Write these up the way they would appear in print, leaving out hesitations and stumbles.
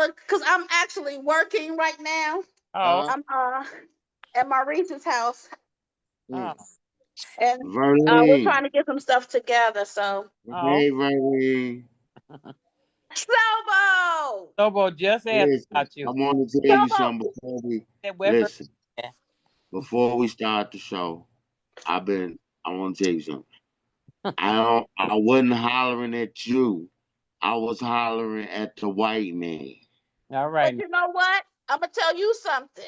because I'm actually working right now. Oh, I'm at my Reese's house, oh, and we're Verlene. trying to get some stuff together. So, oh. Hey, Verlene. Slobo, Sobo just asked Listen, about I you. want to tell you Slobo. something before we Said where Ver- listen. Before we start the show, I want to tell you something. I wasn't hollering at you. I was hollering at the white man. All But right. you know what? I'm gonna tell you something.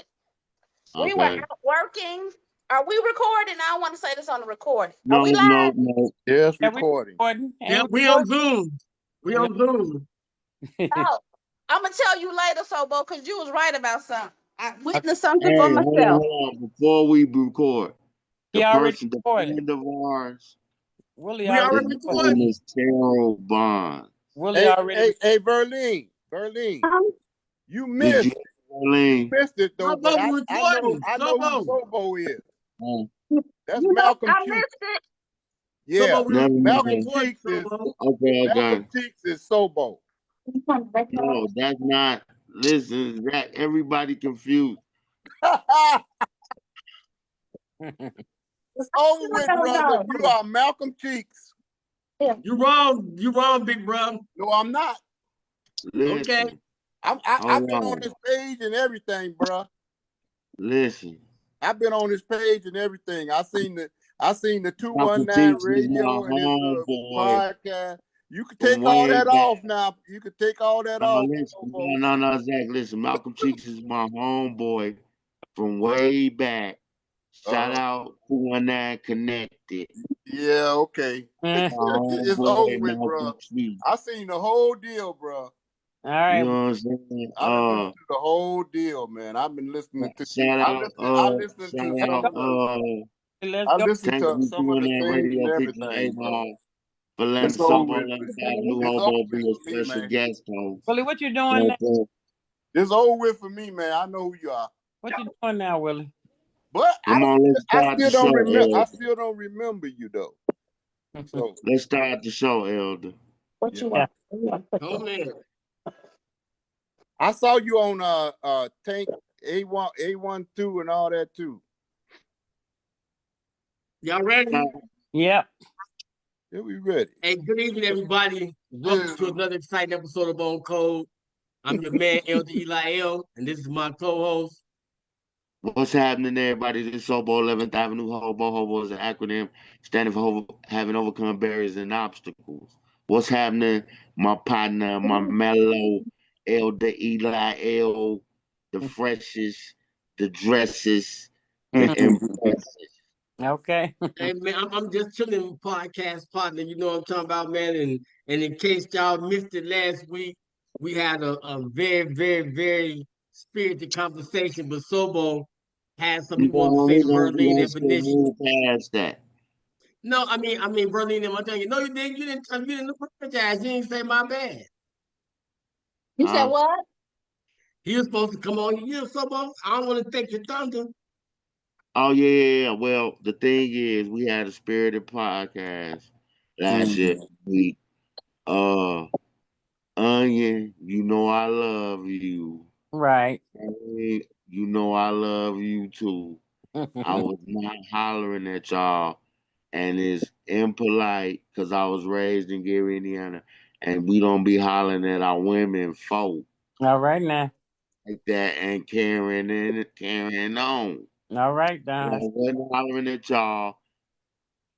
We were Okay. out working. Are we recording? I don't want to say this on the recording. Are No, we no, live? no. Yes, And we recording. recording. And Yeah, we we on recording. Zoom. We Yeah. on Zoom. Oh, I'm gonna tell you later, Sobo, because you was right about something. I witnessed something for Hey, myself. hold on. Before we record, He the already person, the recorded. friend of ours, Willie We already his already recorded. name recording. is Terrell Bond. Willie Hey, already hey, hey, Verlene, Um, you Did you, missed Verlene? it though. But Slobo recording. I know who Slobo. Sobo is. Oh, That's you know, Malcolm I Cheeks. missed it. Yeah, Slobo, never we Malcolm mind. recording, Cheeks is Slobo. Okay, Malcolm okay. Cheeks is Sobo. No, that's not. Listen, that everybody confused. It's over with, brother. You are Malcolm Cheeks. You wrong. You wrong, big bro. No, I'm not. Okay. Listen, I've hold been on on. this page and everything, bro. Listen, I've been on this page and everything. I seen the Dr. 219 Teach is my radio and his homeboy podcast. You could from take all way that back. off now. You could take all that No, off. listen, no, Zach. Listen, Malcolm Cheeks is my homeboy from way back. Shout out 219 Connected. Yeah, okay. My It's over homeboy with, bro. Malcolm Cheeks. I seen the whole deal, bro. All You right. know what I'm saying? I done listened to the whole deal, man. I've been listening to. Shout I out, listened. I listened to Let's some go. of the. Let's I go. listened thank to you some of the 219 things and Radio featuring everything, bro. A-Ball for letting It's over Sobo with. 11 New It's over Hobo with be a for me, special man. guest host. Willie, what you doing You now? know, It's over with for me, man. I know who you are. What you doing now, Willie? But come on, let's start the show, Elder. I still don't remember you though. So Let's start the show, Elder. What yeah. you want? Oh man. I saw you on Tank A12 and all that too. Y'all ready? Yep. Yeah, we ready. Hey, good evening, everybody. Welcome to another exciting episode of On Code. I'm your man, Elder Eli L, and this is my co-host. What's happening, everybody? This is Hobo 11th Avenue Hobo. Hobo is an acronym standing for having overcome barriers and obstacles. What's happening? My partner, my mellow Elder Eli L, the freshest, the dresses, the impressive. Okay. Hey man, I'm just chilling podcast partner. You know what I'm talking about, man. And in case y'all missed it last week, we had a very, very, very spirited conversation. But Sobo had something he wanted to say to We Verlene gonna and still Benicia. move past that. No, I mean, Verlene and Montana. No, you didn't. You didn't apologize. You didn't say my bad. You said what? He was supposed to come on. You know, Sobo. I don't want to take your thunder. Oh yeah. Well, the thing is, we had a spirited podcast last year. We Onion, you know I love you. Right. Hey, you know I love you too. I was not hollering at y'all, and it's impolite because I was raised in Gary, Indiana, and we don't be hollering at our women folk All right now. like that and carrying on. All right, But I Don. wasn't hollering at y'all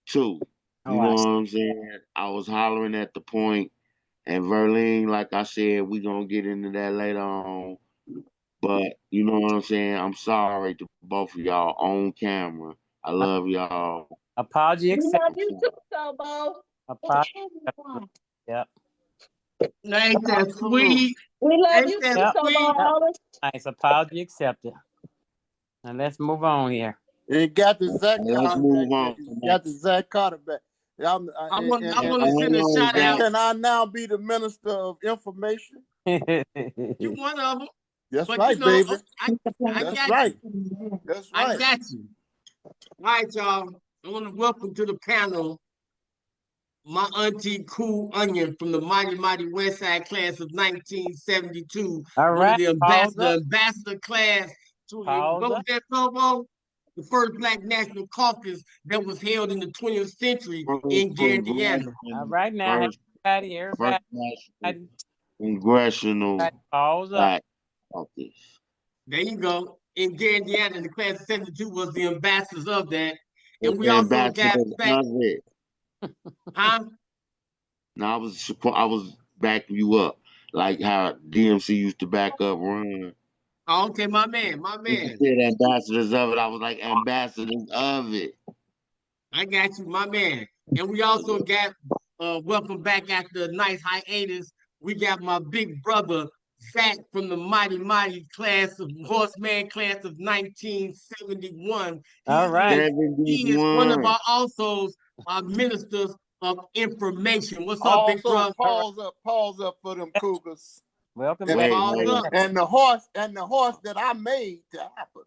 too. Oh, You know what I'm saying? I was hollering at the point, and Verlene, like I said, we gonna get into that later on. But you know what I'm saying? I'm sorry to both of y'all on camera. I love y'all. apology We love accepted. you too, Sobo. Apology. Yep. Ain't that sweet? We love Ain't you that too, Yep. sweet? Yep. Sobo. Nice. Apology accepted. And let's move on here. And got the Zach Let's Carter move back. on Got the Zach Carter back. I want to Hold send a on, shout And out. Zach. can I now be the minister of information? You one of them, That's but right, you know, baby. I That's got right. you. That's I right. got you. All right, y'all. I want to welcome to the panel my auntie Cool Onion from the Mighty Mighty West Side class of 1972, All one of right. the Pause up. ambassador class to Pause what was up. that, Provo? The first Black National Caucus that was held in the 20th century in Gary, Indiana. All right now, First everybody, national congressional pause up. Black Caucus. There you go. In Gary, Indiana, the class of 72 was the ambassadors of that. And Was we the also got ambassadors back, of it. huh? Now I was backing you up, like how DMC used to back up Run. Oh, okay, my man, When you said ambassadors of it, I was like ambassadors of it. I got you, my man. And we also got welcome back after a nice hiatus. We got my big brother Zach from the Mighty Mighty class of Horseman class of 1971. All right. He is one of 71. our also our ministers of information. What's up, big Also, brother? pause up for them Cougars. Welcome And, Wait, back. Pause hold up. and the horse that I made to happen.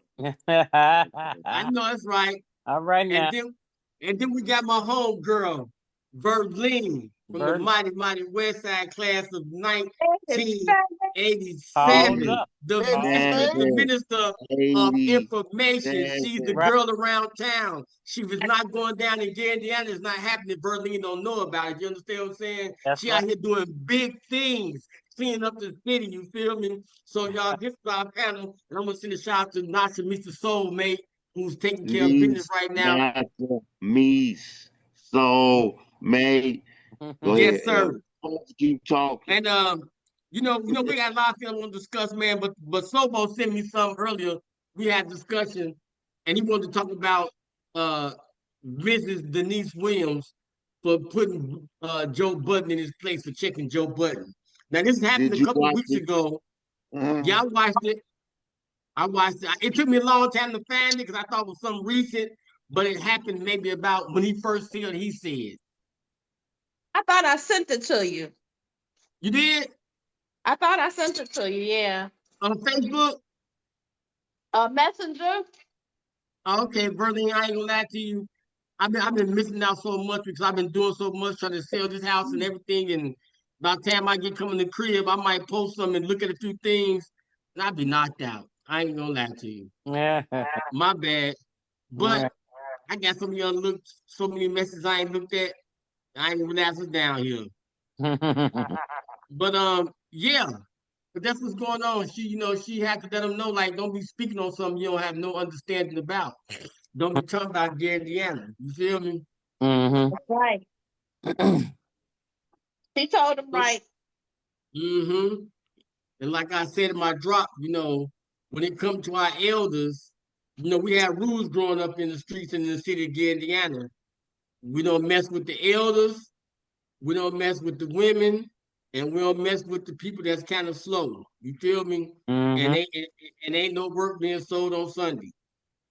I know that's right. All right now. And then we got my home girl, Verlene, from the Bird, Mighty Mighty West Side class of pause 1987. up. The, Baby, the baby. minister of 87. information. She's the Right. girl around town. She was not going down in Gary, Indiana. It's not happening. Verlene don't know about it. You understand what I'm saying? That's She right. out here doing big things, cleaning up the city. You feel me? So y'all, this is our panel, and I'm gonna send a shout out to Nasha, Mr. Soulmate, who's taking care of business Niece, right now. master, Mies, soul, mate. Go Yes, ahead, sir. Elder. Let's keep talking. And we got a lot of things I want to discuss, man. But Sobo sent me some earlier. We had discussion, and he wanted to talk about uh Mrs. Denise Williams for putting Joe Budden in his place for checking Joe Budden. Now this happened Did a you couple of watch weeks it? ago. Mhm. Yeah, I watched it. I watched it. It took me a long time to find it because I thought it was something recent, but it happened maybe about when he first said he said. I thought I sent it to you. You did I thought I sent it to you. Yeah. on Facebook? Messenger. Okay, Berlin, I ain't gonna lie to you. I've been missing out so much because I've been doing so much trying to sell this house and everything. And by the time I get coming to the crib, I might post something and look at a few things, and I'll be knocked out. I ain't gonna lie to you. Yeah. My bad. But I got so many messages I ain't looked at. I ain't even answer down here. But yeah. But that's what's going on. She had to let them know, like, don't be speaking on something you don't have no understanding about. Don't be talking about Gary, Indiana. You feel me? Mm-hmm. Right. He told him right. Mm-hmm. And like I said in my drop, when it comes to our elders, we had rules growing up in the streets in the city of Gary, Indiana. We don't mess with the elders, we don't mess with the women, and we don't mess with the people that's kind of slow. You feel me? Mm-hmm. And ain't no work being sold on Sunday.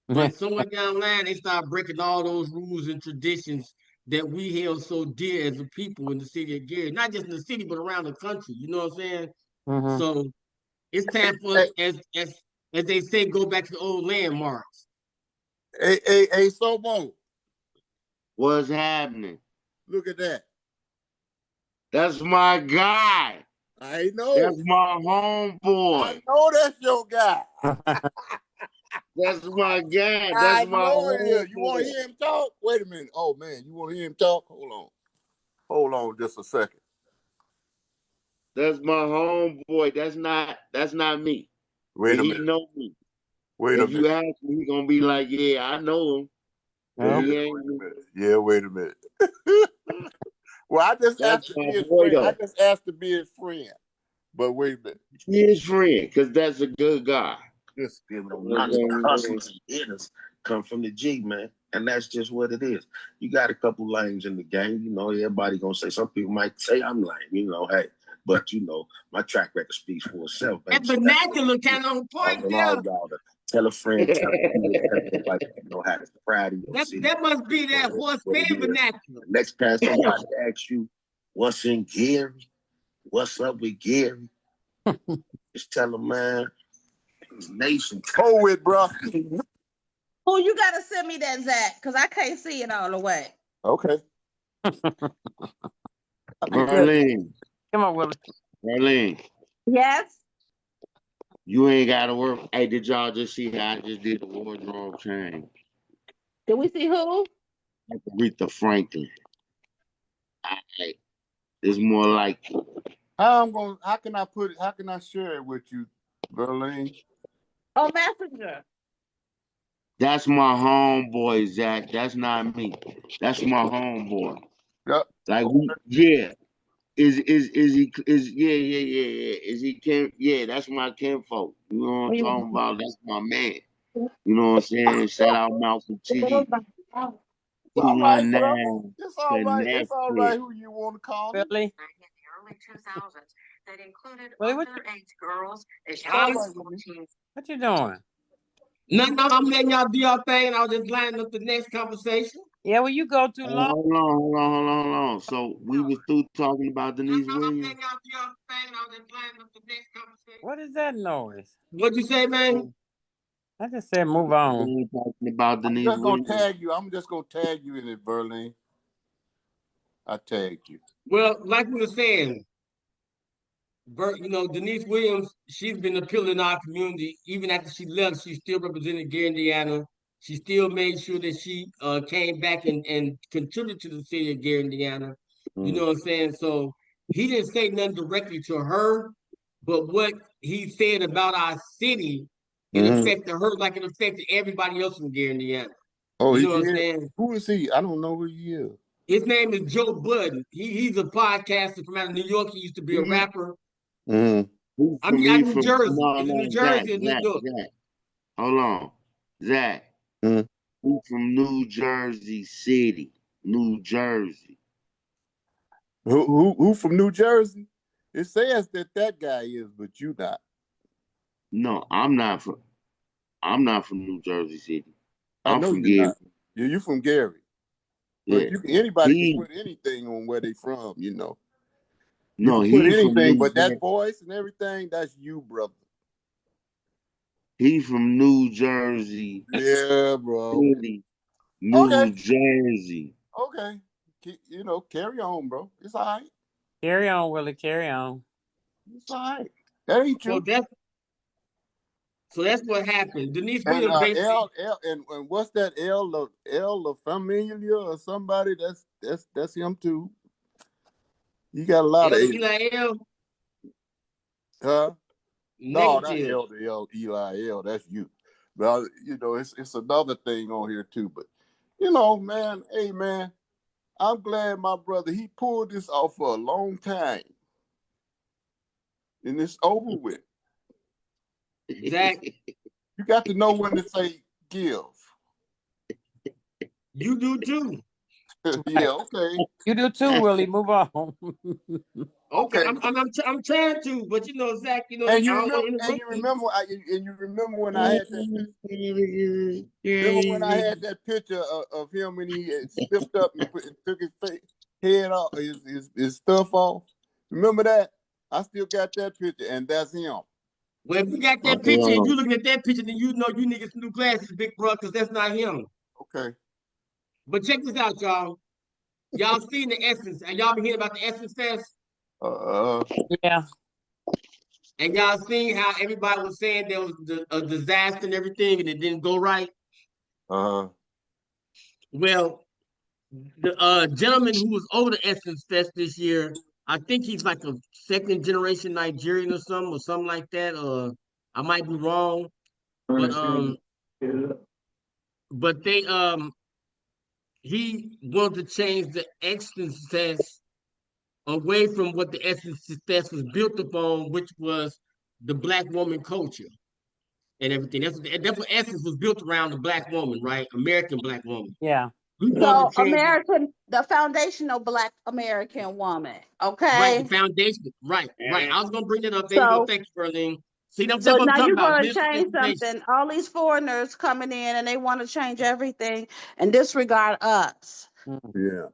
But somewhere down the line, they start breaking all those rules and traditions that we held so dear as a people in the city of Gary. Not just in the city, but around the country. You know what I'm saying? Mm-hmm. So it's time for us, as they say, go back to the old landmarks. Hey, Sobo, What's happening? look at that. That's my guy. I know. That's my homeboy. I know that's your guy. That's my guy. I That's my know it is. You want homeboy. to hear him talk? Wait a minute. Oh, man, you want to hear him talk? Hold on just a second. That's my homeboy. That's not me. Wait But a he minute. know me. Wait a If you minute. ask me, he gonna be like, yeah, I know him. But Oh. he Wait a ain't. minute. Yeah, wait a minute. Well, I just That's asked to my be his boy friend. I though. just asked to be his friend. But wait a minute. He his friend, cause that's a good guy. Just Giving them not the hustlers and hitters come from the G, man. And that's just what it is. You got a couple lanes in the game. Everybody gonna say, some people might say I'm lame, hey. But my track record speaks for itself, baby. That vernacular kind of on point And there. all y'all to tell a friend, tell like how to pride of your city. That must be that horseman vernacular. Next time somebody asks you what's in Gary, what's up with Gary, just tell them, man, it's nation. hold with, bro. Oh, you gotta send me that, Zach, because I can't see it all the way. Okay. Berlin, Come on, Willie. Berlin, Yes. you ain't gotta work. Hey, did y'all just see how I just did the wardrobe change? Did we see who? Aretha Franklin. Alright, it's more like How can I share it with you, Berlin? Oh, Messenger. that's my homeboy, Zach. That's not me. That's my homeboy. Yep. Like yeah. Is he yeah. Is he Kim? Yeah, that's my kinfolk. You know what I'm talking about? That's my man. You know what I'm saying? Shout out Malcolm T. It's all right, brother. 219 It's all right. It's all right connected. who you want to call him. Willie. Willie, It's all right with me. what you doing? No, I'm letting y'all do your thing. I was just lining up the next conversation. Yeah, well, you go too long. Hold on. So we was through talking about Denise I'm Williams. letting y'all do your thing. I was just lining up the next conversation. What is that noise? What'd you say, man? I just said move on. We ain't talking about I'm Denise just gonna Williams. tag you. I'm just gonna tag you in it, Berlin. I tagged you. Well, like we were saying, Denise Williams, she's been a pillar in our community. Even after she left, she still represented Gary, Indiana. She still made sure that she came back and contributed to the city of Gary, Indiana. You know what I'm saying? So he didn't say nothing directly to her, but what he said about our city, it affected her like it affected everybody else in Gary, Indiana. Oh, You he know what I'm did? saying? Who is he? I don't know who he is. His name is Joe Budden. He's a podcaster from out of New York. He used to be a rapper. Mm-hmm. I mean, out of New From Jersey. no, Is it New Zach, Jersey or New York? Hold on. Zach. Mm-hmm. Who from New Jersey City. New Jersey. Who from New Jersey? It says that guy is, but you not. No, I'm not from New Jersey City. I I'm know from you're Gary. not. You from Gary. Yeah. But anybody can put anything on where they from, you know. You No, can put he from anything, New but that Jersey. voice and everything, that's you, brother. He from New Jersey Yeah, bro. City. New Jersey. Okay. Carry on, bro. It's all right. Carry on, Willie. Carry on. It's all right. That ain't So you. that's what happened. Denise And Williams basically. and what's that L La Familia or somebody? That's him too. You got a lot of Eli. huh? No, not Negative. Eli L. That's you. But it's another thing on here too. But man, hey man, I'm glad my brother he pulled this off for a long time, and it's over with. Zach, You got to know when to say give. you do too. Yeah, okay. You do too, Willie. Move on. Okay, Okay. I'm trying to, but Zach, I And you don't want remember, to interrupt when I had that. Remember when I had that picture of him when he had slipped up and took his head off, his stuff off? Remember that? I still got that picture, and that's him. Well, if you got that picture and you looking at that picture, then you know you need some new glasses, big bro, because that's not him. Okay. But check this out, y'all. Y'all seen the Essence, and y'all been hearing about the Essence Fest? Yeah. And y'all seen how everybody was saying there was a disaster and everything, and it didn't go right? Well, the gentleman who was over the Essence Fest this year, I think he's like a second generation Nigerian or something like that. I might be wrong, but they he wanted to change the Essence Fest away from what the Essence Fest was built upon, which was the Black woman culture and everything. That's what Essence was built around, the Black woman, right? American Black woman. Yeah. We wanted So to change it. the foundational Black American woman. Right, the Okay. foundation. Right. I was gonna bring that up. There you go. So Thank you, Berlin. See, that's so what I'm now talking you're about. going to change Misinformation. something. All these foreigners coming in and they want to change everything and disregard us, Yeah.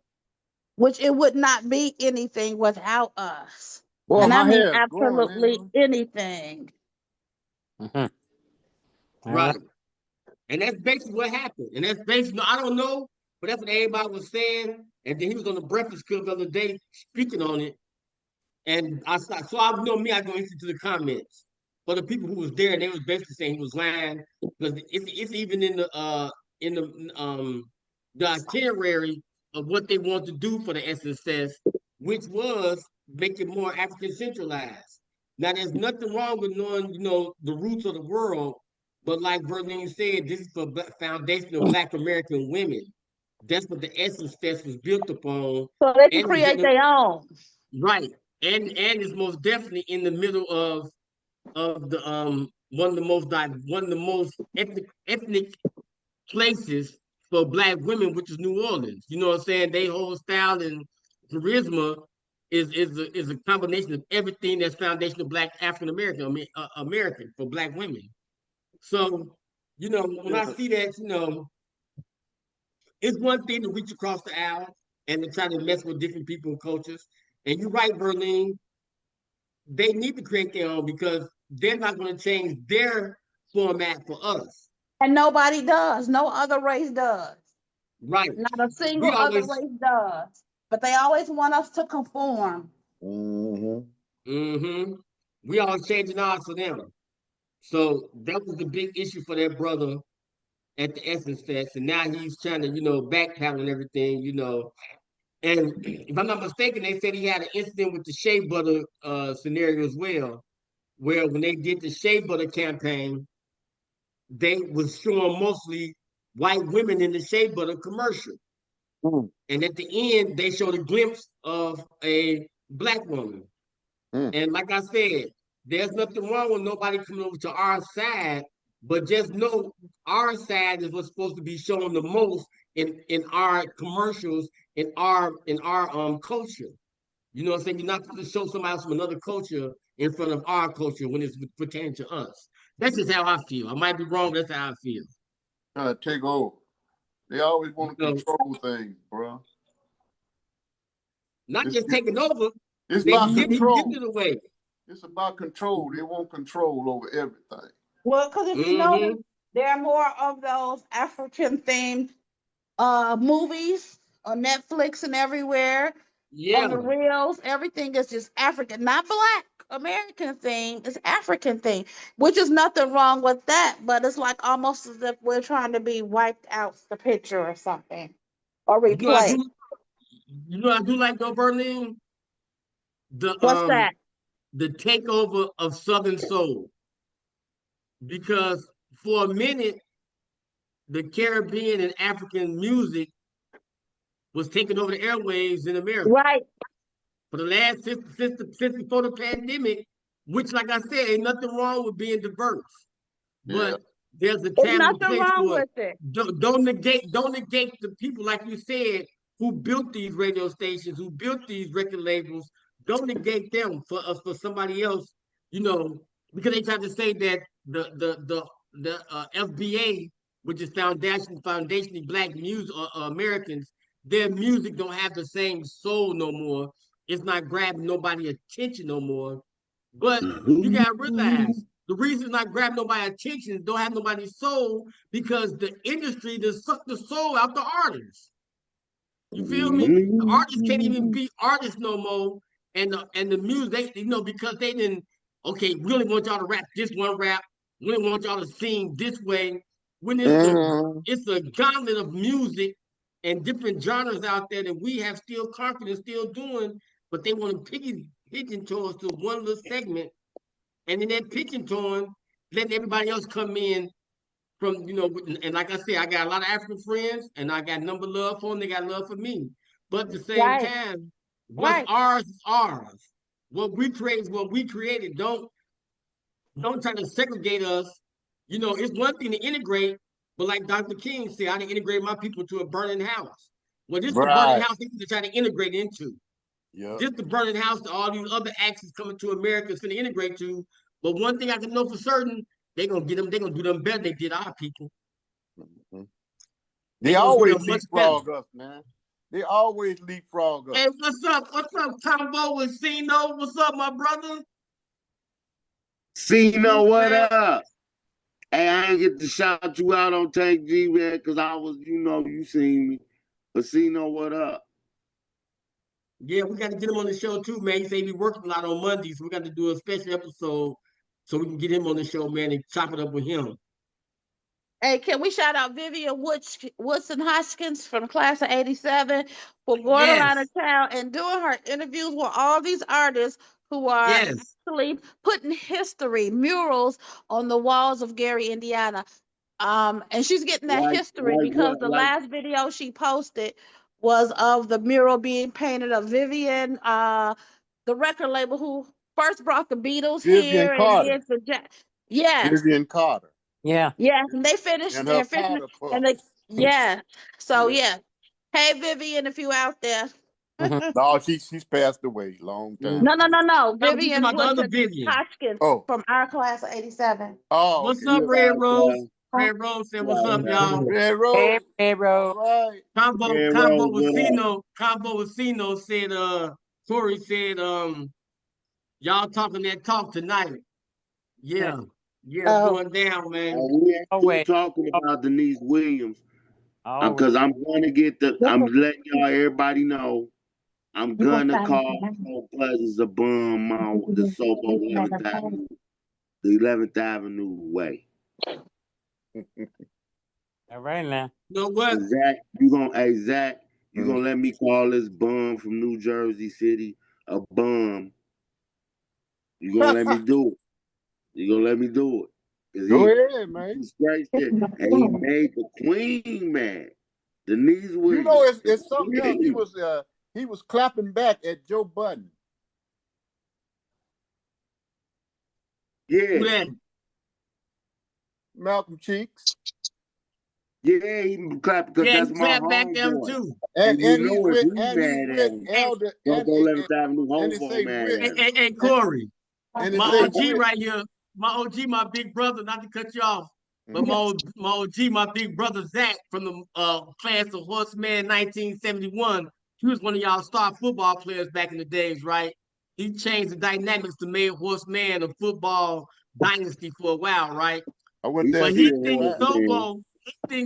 which it would not be anything without us. Well, And I my mean hair is growing absolutely anyway. anything. Right. And that's basically what happened. And that's basically, I don't know But that's what everybody was saying. And then he was on the Breakfast Club the other day speaking on it. And I started, so I know me, I go into the comments. For the people who was there, and they was basically saying he was lying because it's even in the itinerary of what they want to do for the SSS, which was make it more African centralized. Now, there's nothing wrong with knowing, the roots of the world, but like Verlene said, this is for foundation of Black American women. That's what the Essence Fest was built upon, So they can and it's create their own. right, and it's most definitely in the middle of the one of the most ethnic places for Black women, which is New Orleans. You know what I'm saying? They whole style and charisma is a combination of everything that's foundational Black African American, American for Black women. So, when I see that, it's one thing to reach across the aisle and to try to mess with different people and cultures. And you're right, Berlin. They need to create their own because they're not going to change their format for us. And nobody does. No other race does. Right. Not a single We other always, race does. But they always want us to conform. mm-hmm. We always changing ours for them. So that was the big issue for that brother at the Essence Fest. And now he's trying to, backpedal and everything, And if I'm not mistaken, they said he had an incident with the Shea Butter scenario as well, where when they did the Shea Butter campaign, they was showing mostly white women in the Shea Butter commercial. And at the end, they showed a glimpse of a Black woman. And like I said, there's nothing wrong with nobody coming over to our side, but just know our side is what's supposed to be shown the most in our commercials, in our culture. You know what I'm saying? You're not supposed to show somebody else from another culture in front of our culture when it's pertaining to us. That's just how I feel. I might be wrong, but that's how I feel. Take over. They always want to So, control things, bro. not It's, just taking over, it's they about giving control. it away. It's about control. They want control over everything. Well, because if you Mm-hmm. notice, there are more of those African themed movies on Netflix and everywhere. On Yeah. the reels, everything is just African, not Black American thing. It's African thing, which is nothing wrong with that. But it's like almost as if we're trying to be wiped out the picture or something, or You know, I replay. do I do like though, Berlin, the What's that? the takeover of Southern Soul. Because for a minute, the Caribbean and African music was taking over the airwaves in America. Right. For the last since before the pandemic, which like I said, ain't nothing wrong with being diverse. Yeah. But there's a There's time and nothing place wrong for it. with it. Don't negate the people, like you said, who built these radio stations, who built these record labels. Don't negate them for somebody else, you know, because they tried to say that the FBA, which is foundationally Black music Americans, their music don't have the same soul no more. It's not grabbing nobody attention no more. But you gotta realize the reason it's not grabbing nobody's attention, don't have nobody's soul, because the industry just sucked the soul out the artists. You feel me? The artists can't even be artists no more, and the music, because they didn't. Okay, we only want y'all to rap this one rap. We only want y'all to sing this way. When it's a gauntlet of music and different genres out there that we have still confidence still doing, but they want to pigeonhole us to one little segment, and in that pitching torn, letting everybody else come in from, and like I said, I got a lot of African friends and I got number love for them, they got love for me. But at the same Right. time, what's Right. ours is ours. What we create is what we created. Don't try to segregate us. It's one thing to integrate, but like Dr. King said, I didn't integrate my people to a burning house. Well, this is the burning Right. house they need to try to integrate into. Yeah. This the burning house that all these other acts coming to America is going to integrate to. But one thing I can know for certain, they're gonna get them. They're gonna do them better than they did our people. They They're gonna do always them much better. leapfrog us, man. They always leapfrog us. Hey, what's up? What's up, Combo and Cino? What's up, my brother? Cino, what Man, up? Hey, I ain't get to shout you out on Tank G, man, because I was, you seen me. Casino, what up? Yeah, we got to get him on the show too, man. He say he be working a lot on Mondays. So we got to do a special episode so we can get him on the show, man, and chop it up with him. Hey, can we shout out Vivian Woodson Hoskins from class of '87 for going around the Yes, town and doing her interviews with all these artists who are yes. actually putting history murals on the walls of Gary, Indiana. And she's getting that history Like because what? the Like last video she posted was of the mural being painted of Vivian, the record label who first brought the Beatles Vivian here and Carter. did yes, Vivian Carter. Yeah. yes, and they finished. And her They're finishing, powder and they puffs. yeah. So Yeah. yeah, hey Vivian, if you out there, Hmm. No, she's passed away a long Mm. time. no, No, we talking Vivian about the other Woodson Vivian. Hoskins Oh. from our class of '87. Oh, What's okay. up, Red Rose? uh, Red Rose said, "What's up, uh, y'all?" Red Hey, Rose. hey, All bro. right. Red Combo Rose, with what up? Sino said, Corey said, y'all talking that talk tonight. Yeah, yeah, it's Oh, going down, man. We ain't through Always. talking about Denise Williams. Always. Because I'm gonna get I'm letting everybody know I'm you gonna gonna sign it call for Pro Pleasants a bum on the Sobo 11th Avenue, the 11th Avenue way. All right now. You know what? Zach, Zach, you gonna let me call this bum from New Jersey City a bum? You gonna let me do it? You gonna let me do it? Cause Go he ahead, man. disgraced it and he made the queen mad. Denise You know, Williams. it's something else. He was clapping back at Joe Budden. Who Yeah. that? Malcolm Cheeks. Yeah, he clapped because Yeah, that's he my clapped back them homeboy. too. And you And he's know if with he mad at him, Elder don't go 11th Avenue and it Hobo say mad with at him. Hey, Corey, and it my say OG with. right here, my big brother, not to cut you off, but my OG, my big brother Zach from the class of Horseman 1971. He was one of y'all star football players back in the days, right? He changed the dynamics to make Horseman a football dynasty for a while, right? I went He there But and still see he him thinks live. Horseman.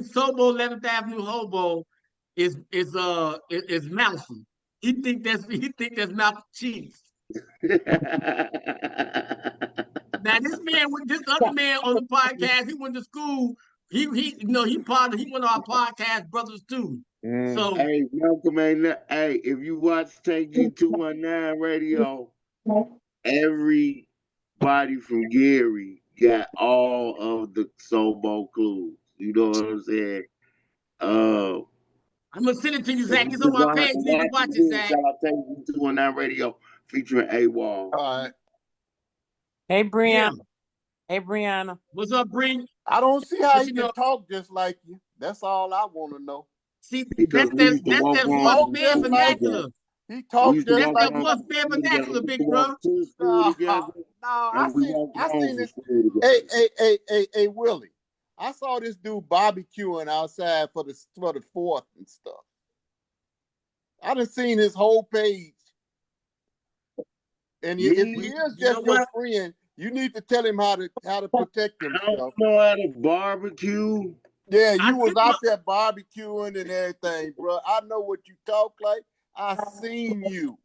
Sobo 11th Avenue Hobo is mousy. He think that's Malcolm Cheeks. Now this other man on the podcast, he went to school. He one of our podcast brothers too. So Hey, Malcolm hey, if you watch Take G 219 radio, everybody from Gary got all of the Sobo clues. You know what I'm saying? Uh, I'm gonna send it to you, if Zach. you It's on just my gonna have page. to You need to watch watch it, it, then Zach. shout out Take G 219 radio featuring AWOL. All right. Hey, Yeah. Brianna. Hey, Brianna. What's up, Bree? I don't see how What he you can know? talk just like you. That's all I want to know. See, Because we used to that's walk that He home talk from horseman just school like together. vernacular. he We talk used to just That's walk like that home you. from horseman school together. vernacular, We used to big walk bro. to school No, together, I and we walked seen home from this. school Hey, together. hey, Willie. I saw this dude barbecuing outside for the 4th and stuff. I done seen his whole page. And if he Me, is You know just your what? friend, you need to tell him how to protect I don't himself. know how to barbecue. Yeah, I you was think out there barbecuing and everything, bro. I know what you talk like. I seen you,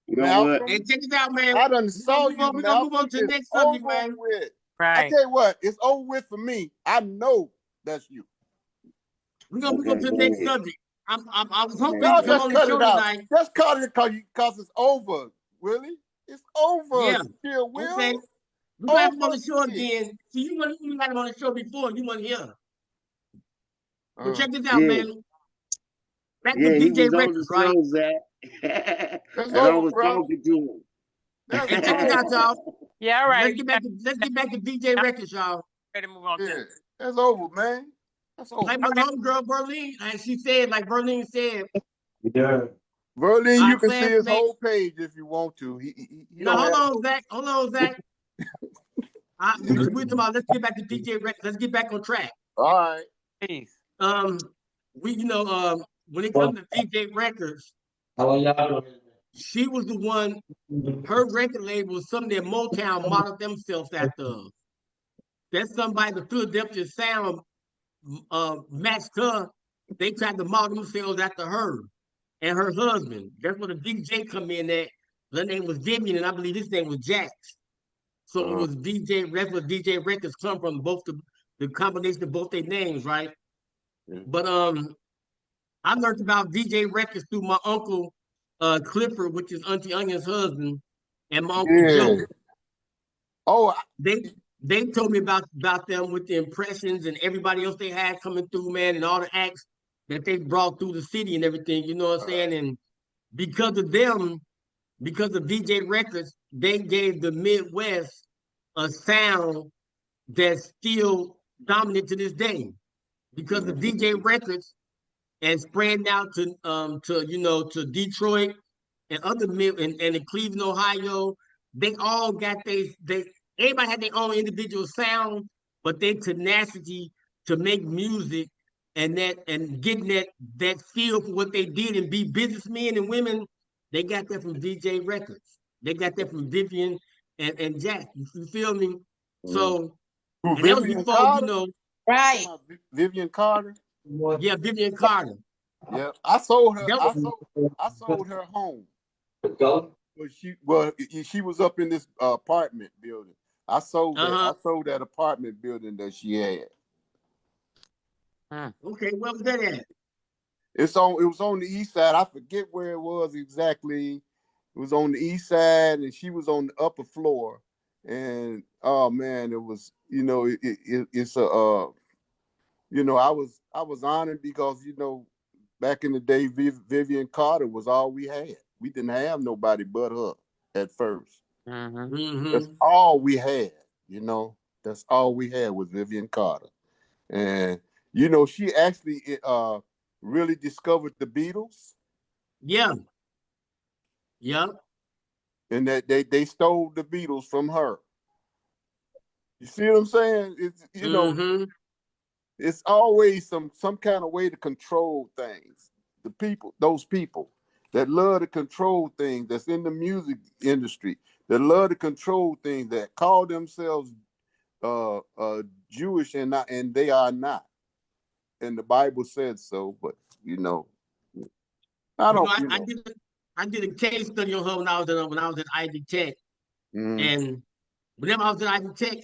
You know what? hey, Malcolm. check this out, man. I done saw you, We're gonna move Malcolm. on to the It's next subject, over man. with. I Right. tell you what, it's over with for me. I know that's you. We're gonna move on Okay, to the go next ahead. subject. I was Okay, hoping No, to go come ahead. just on the cut show it out. tonight. Just cut it because it's over, Willie. It's over. Yeah. Still, Will. Okay. We're gonna have him on Over the show with. again. See, you had him on the show before. You weren't here. But check this out, Yeah, man. Back to yeah, he DJ was on the Records, right? show, Zach. That's And I over, was brother. talking to That's Hey, check this out, him. over. y'all. Yeah, all right. Let's get back to DJ Records, y'all. Ready to move on to Yeah, that's over, man. That's over. Like my homegirl Berlin, and she said, like Berlin said, Verlin, our you can see his classmate. whole page if you want to. He Now don't hold have. on, Zach. Hold on, Zach. We're talking about. Let's get back to DJ Records. Let's get back on track. All right. please. Um, when it comes to DJ Records, she was the one. Her record label was something that Motown modeled themselves after. That's somebody the Philadelphia sound matched her they tried to model themselves after her and her husband. That's where the DJ come in at. Her name was Vivian, and I believe his name was Jax. So it was DJ. That's where DJ Records come from. Both the combination of both their names, right? But I learned about DJ Records through my uncle Clifford, which is Auntie Onion's husband, and my uncle Yeah. Joe. Oh, They told me about them with the impressions and everybody else they had coming through, man, and all the acts that they brought through the city and everything. You know what I'm saying? And because of them, because of DJ Records, they gave the Midwest a sound that's still dominant to this day. Because of DJ Records and spreading out to Detroit and other and in Cleveland, Ohio, they all got they everybody had their own individual sound, but their tenacity to make music and getting that feel for what they did and be businessmen and women, they got that from DJ Records. They got that from Vivian and Jack. You feel me? So, who, and that was Vivian before, Carter? Right. Vivian Carter. yeah, Vivian Carter. Yeah, I sold her. That I was, sold her home. But she was up in this apartment building. I sold that. uh-huh. I sold that apartment building that she had. Okay, where was that at? It was on the east side. I forget where it was exactly. It was on the east side, and she was on the upper floor. And oh man, it was it's a I was honored because back in the day, Vivian Carter was all we had. We didn't have nobody but her at first. That's all we had. That's all we had was Vivian Carter, and she actually really discovered the Beatles. Yeah, yeah. And that they stole the Beatles from her. You see what I'm saying? It's it's always some kind of way to control things. Those people that love to control things, that's in the music industry, that love to control things, that call themselves Jewish and they are not. And the Bible said so, but I don't. I did a case study on her when I was at Ivy Tech, and whenever I was at Ivy Tech,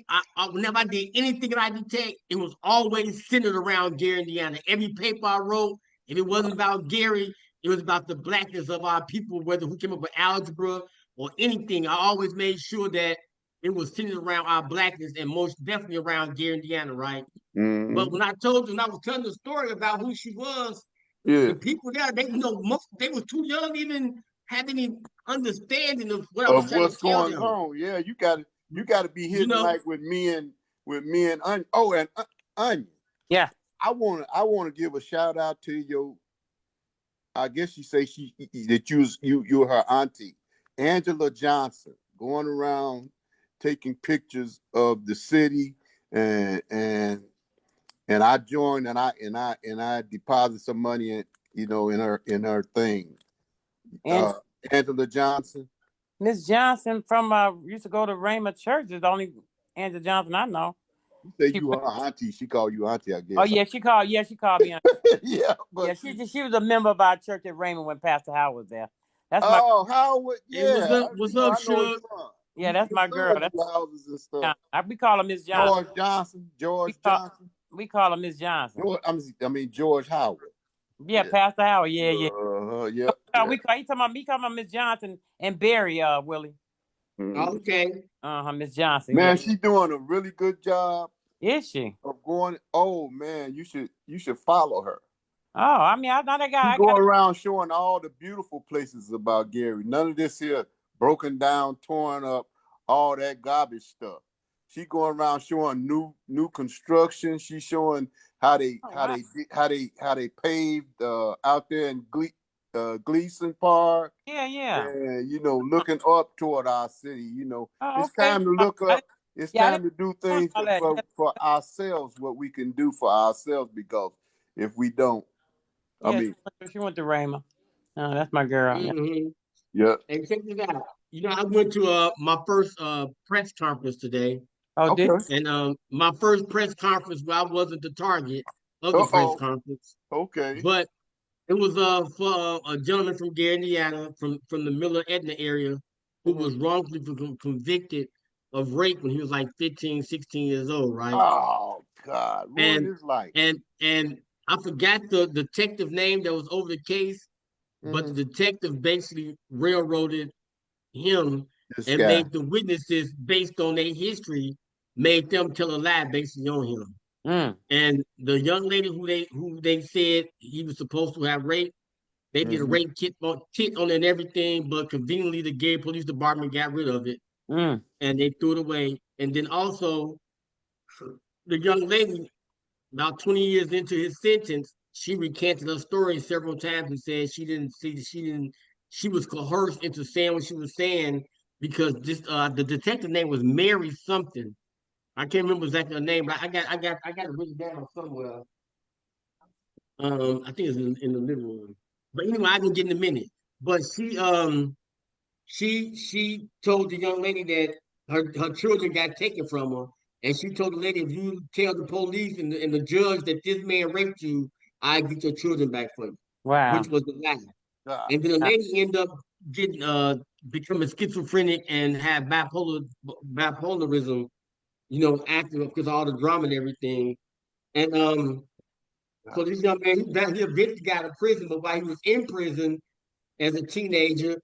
whenever I did anything at Ivy Tech, it was always centered around Gary, Indiana. Every paper I wrote, if it wasn't about Gary, it was about the blackness of our people, whether who came up with algebra or anything. I always made sure that it was centered around our blackness and most definitely around Gary, Indiana, right? But when I I was telling the story about who she was, Yeah. the people there, they were too young to even have any understanding of what I was Of trying to what's tell going them. on. Yeah, you got to be You hitting know, like with me and Onion. Oh, and Onion. Yeah. I want to give a shout out to your. I guess you say you're her auntie, Angela Johnson, going around taking pictures of the city and I joined and I deposit some money in her thing. And Angela Johnson. Miss Johnson from used to go to Rhema Church is the only Angela Johnson I know. You say She you her auntie. She called you auntie, I Oh guess. yeah, she called. Yeah, she called me. Yeah, Yeah, but she was a member of our church at Raymond when Pastor Howard was there. That's my Howard, hey, yeah. what's up, I know his Suge? son. yeah, that's my girl. His That's son do houses and stuff. we call her Miss Johnson. George We call, Johnson. we call her Miss Johnson. George Howard. Yeah, Pastor Howard. Yeah, yeah. Yeah. We call her Miss Johnson and Barry. Willie. Okay. Miss Johnson. Man, Yeah. she's doing a really good job Is she? of going. Oh man, you should follow her. Oh, I mean, I know that guy. She go around showing all the beautiful places about Gary. None of this here broken down, torn up, all that garbage stuff. She going around showing new construction. She's showing how they paved out there in Gleason Park. Yeah. And looking up toward our city. Oh, It's time to look up. It's time to do things all that. for ourselves. What we can do for ourselves, because if we don't, Yeah, I mean, she went to Raymond. Oh, that's my girl. yeah. And check this out. I went to my first press conference today. Oh, did Okay. And my first press conference where I wasn't the target. of the press Uh-oh. conference. Okay. But it was for a gentleman from Gary, Indiana, from the Miller Edna area, who was wrongfully convicted of rape when he was like 15, 16 years old, right? Oh God, ruined And his life. and I forgot the detective name that was over the case, but Mm-hmm. the detective basically railroaded him This and guy. made the witnesses based on their history, made them tell a lie basically on him. Mm. And the young lady who they said he was supposed to have raped, they did a Mm-hmm. rape kit on it and everything, but conveniently the Gary Police Department got rid of it Mm. and they threw it away. And then also the young lady, about 20 years into his sentence, she recanted her story several times and said she was coerced into saying what she was saying because the detective name was Mary something. I can't remember exactly her name, but I got it written down somewhere. I think it's in the living room. But anyway, I can get in a minute. But she told the young lady that her children got taken from her, and she told the lady, if you tell the police and the judge that this man raped you, I get your children back for you, which Wow. was the lie. God. And then the Uh, lady ended up getting becoming schizophrenic and had bipolarism, acting because of all the drama and everything. And so God. this young man, he eventually got out of prison, but while he was in prison as a teenager,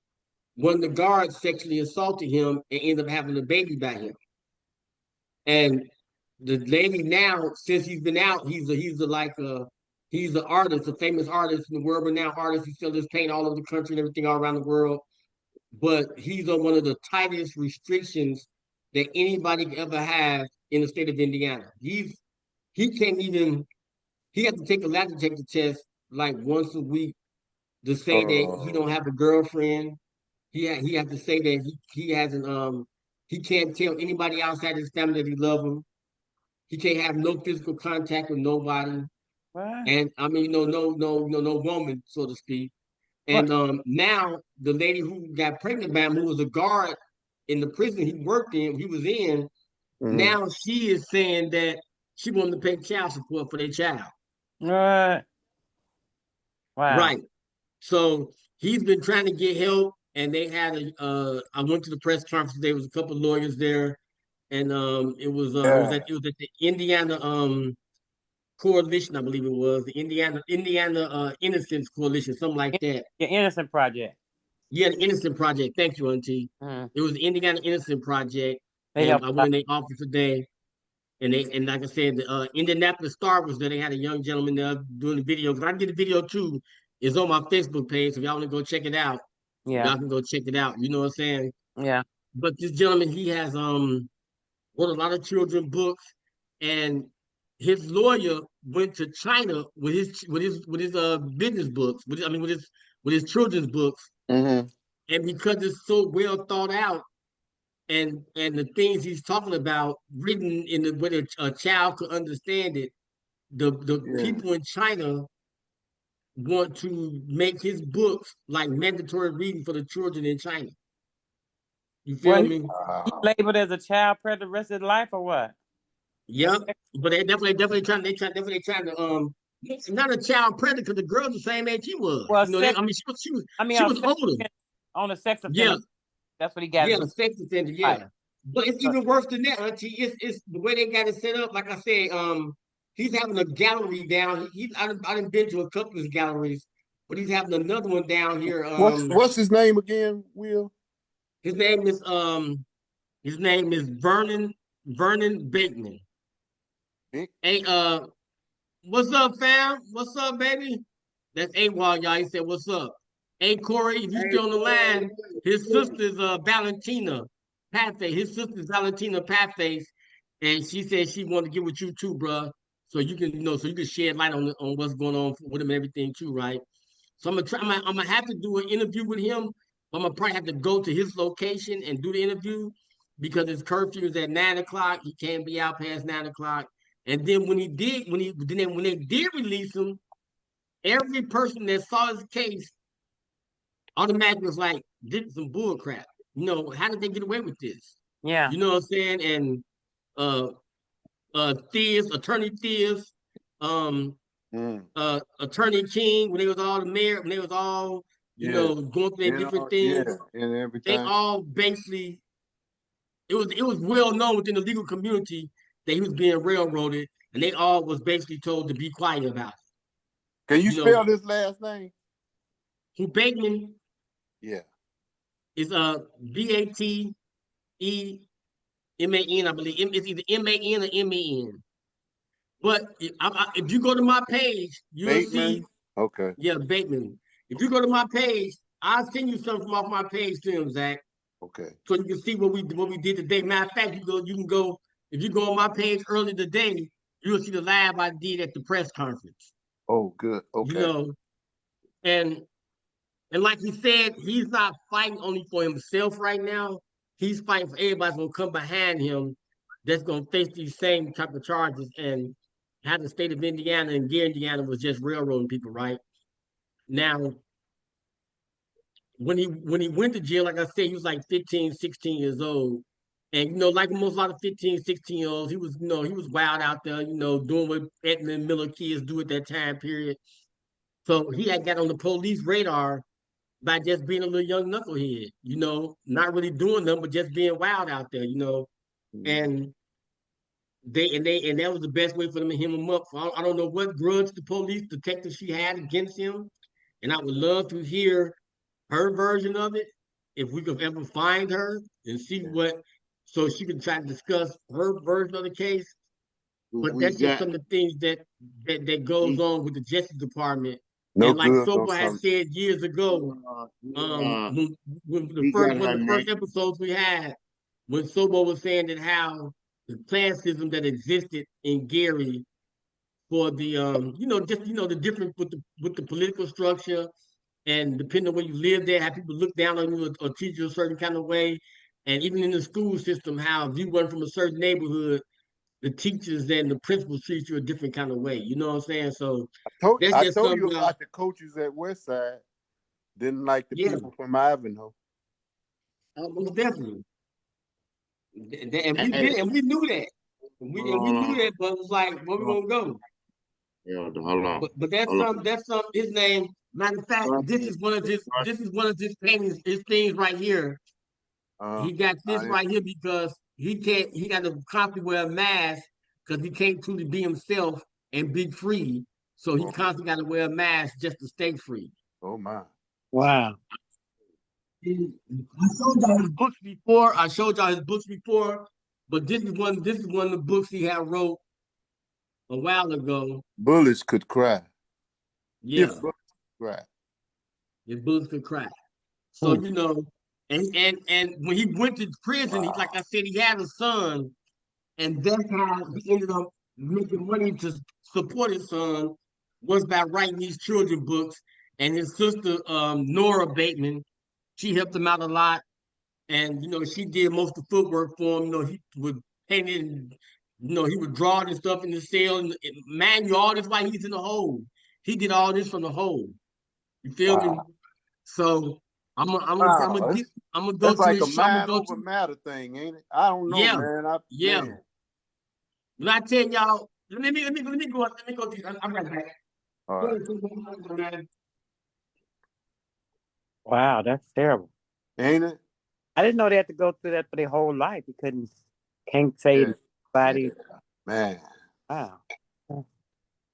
one of the guards sexually assaulted him and ended up having a baby by him. And the lady now, since he's been out, he's an artist, a famous artist, a world renowned artist. He sells his paint all over the country and everything all around the world. But he's on one of the tightest restrictions that anybody could ever have in the state of Indiana. He can't even he has to take a lie detector test like once a week to say that he Oh don't have a girlfriend. He has to say that he hasn't he can't tell anybody outside his family that he love them. He can't have no physical contact with nobody. what? And I mean no woman, so to speak. What? And now the lady who got pregnant by him, who was a guard in the prison he was in, mm-hmm. now she is saying that she wanted to pay child support for their child. What? Wow. Right. So he's been trying to get help, and they had I went to the press conference. There was a couple of lawyers there, and Yeah. it was at the Indiana Coalition, I believe it was the Indiana Innocence Coalition, something like that. Your Innocent Project. Yeah, the Innocent Project. Thank you, Auntie. Mm. It was the Indiana Innocent Project, They and help I a went lot. in their office today. And like I said, the Indianapolis Star was there. They had a young gentleman there doing the video. Because I did the video too. It's on my Facebook page. So if y'all want to go check it out, Yeah. y'all can go check it out. You know what I'm saying? Yeah. But this gentleman, he has wrote a lot of children books, and his lawyer went to China with his business books. With his children's books, Mm-hmm. and because it's so well thought out, and the things he's talking about written in the way a child could understand it, the Yeah. people in China want to make his books like mandatory reading for the children in China. You Well, feel me? he Wow. labeled as a child predator the rest of his life or what? A Yep. sex- But they definitely trying to not a child predator because the girl's the same age he was. well, You know, sex. I mean, she was older. on a sex Yeah, offender. That's what he got yeah, in the his sex offender, life. yeah. But it's So, even worse than that, Auntie. It's the way they got it set up. Like I said, he's having a gallery down. I done been to a couple of his galleries, but he's having another one down here. What's his name again, Will? His name is Vernon Bateman. Vic? Hey, what's up, fam? What's up, baby? That's AWOL, y'all. He said, what's up? Hey, Corey, if you still on the line, his sister's Valentina Patface. His sister's Valentina Patface. And she said she wanted to get with you too, bro. So you can, so you can shed light on what's going on with him and everything too, right? So I'm gonna have to do an interview with him. I'm gonna probably have to go to his location and do the interview because his curfew is at 9 o'clock. He can't be out past 9 o'clock. And then when they did release him, every person that saw his case automatically was like, "This is some bull crap." How did they get away with this? yeah. You know what I'm saying? And uh Attorney Theus, Attorney King, when they was all the mayor, when they was all, going through their different things, and they everything. all basically, it was well known within the legal community that he was being railroaded, and they all was basically told to be quiet about it. Can you spell this last name? Who Bateman? Yeah. Is BATEMAN, I believe. It's either MAN or MEN. But if you go to my page, you'll Bateman? see. Okay. Yeah, Bateman. If you go to my page, I'll send you something from off my page to him, Zach. Okay. So you can see what we did today. Matter of fact, you can go if you go on my page early today, you'll see the live I did at the press conference. Oh, good. Okay. And like he said, he's not fighting only for himself right now. He's fighting for everybody that's gonna come behind him that's gonna face these same type of charges. And how the state of Indiana and Gary, Indiana was just railroading people, right? Now, when he went to jail, like I said, he was like 15, 16 years old. And like most a lot of 15, 16-year-olds, he was, he was wild out there, doing what Edmund Miller kids do at that time period. So he had got on the police radar by just being a little young knucklehead, not really doing them, but just being wild out there, And that was the best way for them to hem him up. I don't know what grudge the police detective she had against him, and I would love to hear her version of it if we could ever find her and see so she could try to discuss her version of the case. But We that's just got some of the things that goes on with the Justice Department. No And like good on Sobo had something. said years ago, uh, when he got one her of the first name. episodes we had, when Sobo was saying that how the classism that existed in Gary for the the difference with the political structure and depending on where you live there, how people look down on you or treat you a certain kind of way. And even in the school system, how if you run from a certain neighborhood, the teachers and the principals treat you a different kind of way. You know what I'm saying? So that's I just told you something about the coaches at Westside. Didn't like the yeah, people from Ivanhoe. most definitely. And Hey, we knew that. We knew uh, that, but it was like, where we uh, gonna go? yeah, hold on, But that's hold some his name. Matter of fact, this is one of his paintings, his things right here. Uh, He got this I, right here because he got to constantly wear a mask because he can't truly be himself and be free. So he oh, constantly got to wear a mask just to stay free. oh my. Wow. I showed y'all his books before. But this is one of the books he had wrote a while ago. Bullets could cry. If Yeah, bullets could cry. his books could crack. So Hmm. and when he went to prison, like I said, he had a son. And that's how he ended up making money to support his son was by writing these children books. And his sister, Nora Bateman, she helped him out a lot. And, she did most of the footwork for him. He would paint it and, he would draw this stuff in the cell. And man, you all this while he's in the hole. He did all this from the hole. You feel me? Wow. So Wow. I'm gonna go That's to like a his show. I'm gonna mind go over to matter thing, ain't it? I don't know, yeah, man. yeah. When I tell y'all, let me go. I'm right back. All Go right. ahead, man. Wow, that's terrible. Ain't it? I didn't know they had to go through that for their whole life. You can't say Yeah. anybody. Man. Wow.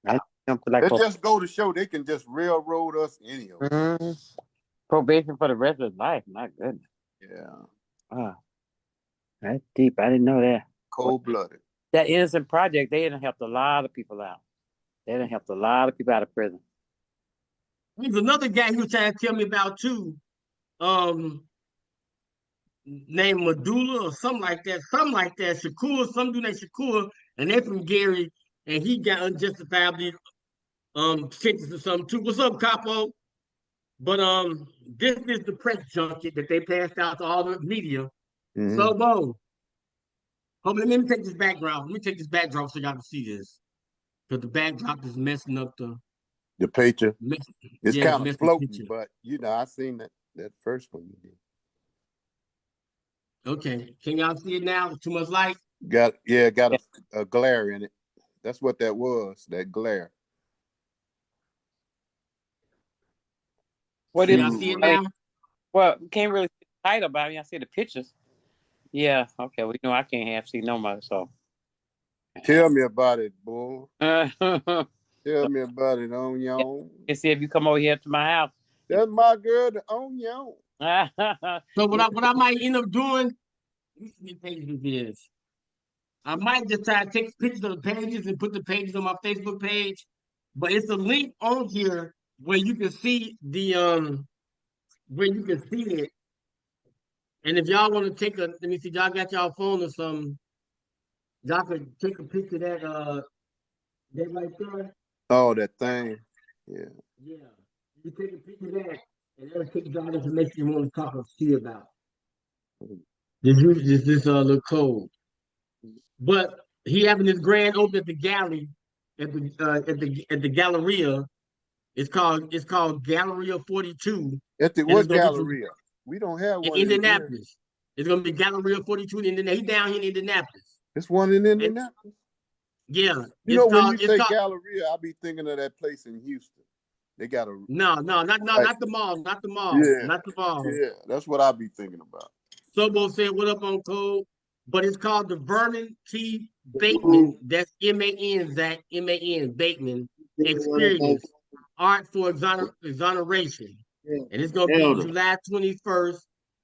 I something like Let's just go to show they can just railroad us anyhow. probation for the rest of his life. My goodness. Yeah. Wow. That's deep. I didn't know that. Cold blooded. That Innocent Project, they done helped a lot of people out. They done helped a lot of people out of prison. There's another guy he was trying to tell me about too. Um, named Medulla or something like that. Something like that. Shakur, some dude named Shakur, and they're from Gary, and he got unjustifiably sentenced or something too. What's up, Capo? But this is the press junket that they passed out to all the media. Mm-hmm. So, Bo, let me take this background. Let me take this backdrop so y'all can see this. Because the backdrop is messing up The picture. It's it's kind of messing the floating, picture. but I seen that first one you did. Okay. Can y'all see it now? Too much light? Got a glare in it. That's what that was, that glare. What Can is? y'all see it I mean, now? well, can't really see the title, but I mean, I see the pictures. Yeah. Okay. Well, I can't have see no more. So. Tell me about it, boy. So, Tell me about it, Onion. and see if you come over here to my house. That's my girl, the Onion. So what I might end up doing, let me see what page this is. I might just try to take pictures of the pages and put the pages on my Facebook page. But it's a link on here where you can see the where you can see it. And if y'all want to take a, let me see, y'all got y'all phone or something, y'all can take a picture of that right there. Oh, that thing. Yeah. Yeah. You take a picture of that, and that'll take y'all the information you want to talk or see about. This little code. But he having this grand open at the gallery, at the Galleria. It's called Galleria 42, At the and it's what gonna be from Galleria? We don't have in one in here. Indianapolis. It's gonna be Galleria 42 in Indianapolis. He down here in Indianapolis. It's one in And Indianapolis. yeah, You know, when you say Galleria, I be thinking of that place in Houston. They got a no, like, not the mall, not the mall, yeah, not the mall. yeah. That's what I be thinking about. Sobo said, "What up on code?" But it's called the Vernon T. Bateman. That's M-A-N, Zach, M-A-N, Bateman Experience, Art for Exoneration. And it's going to be Elder. July 21st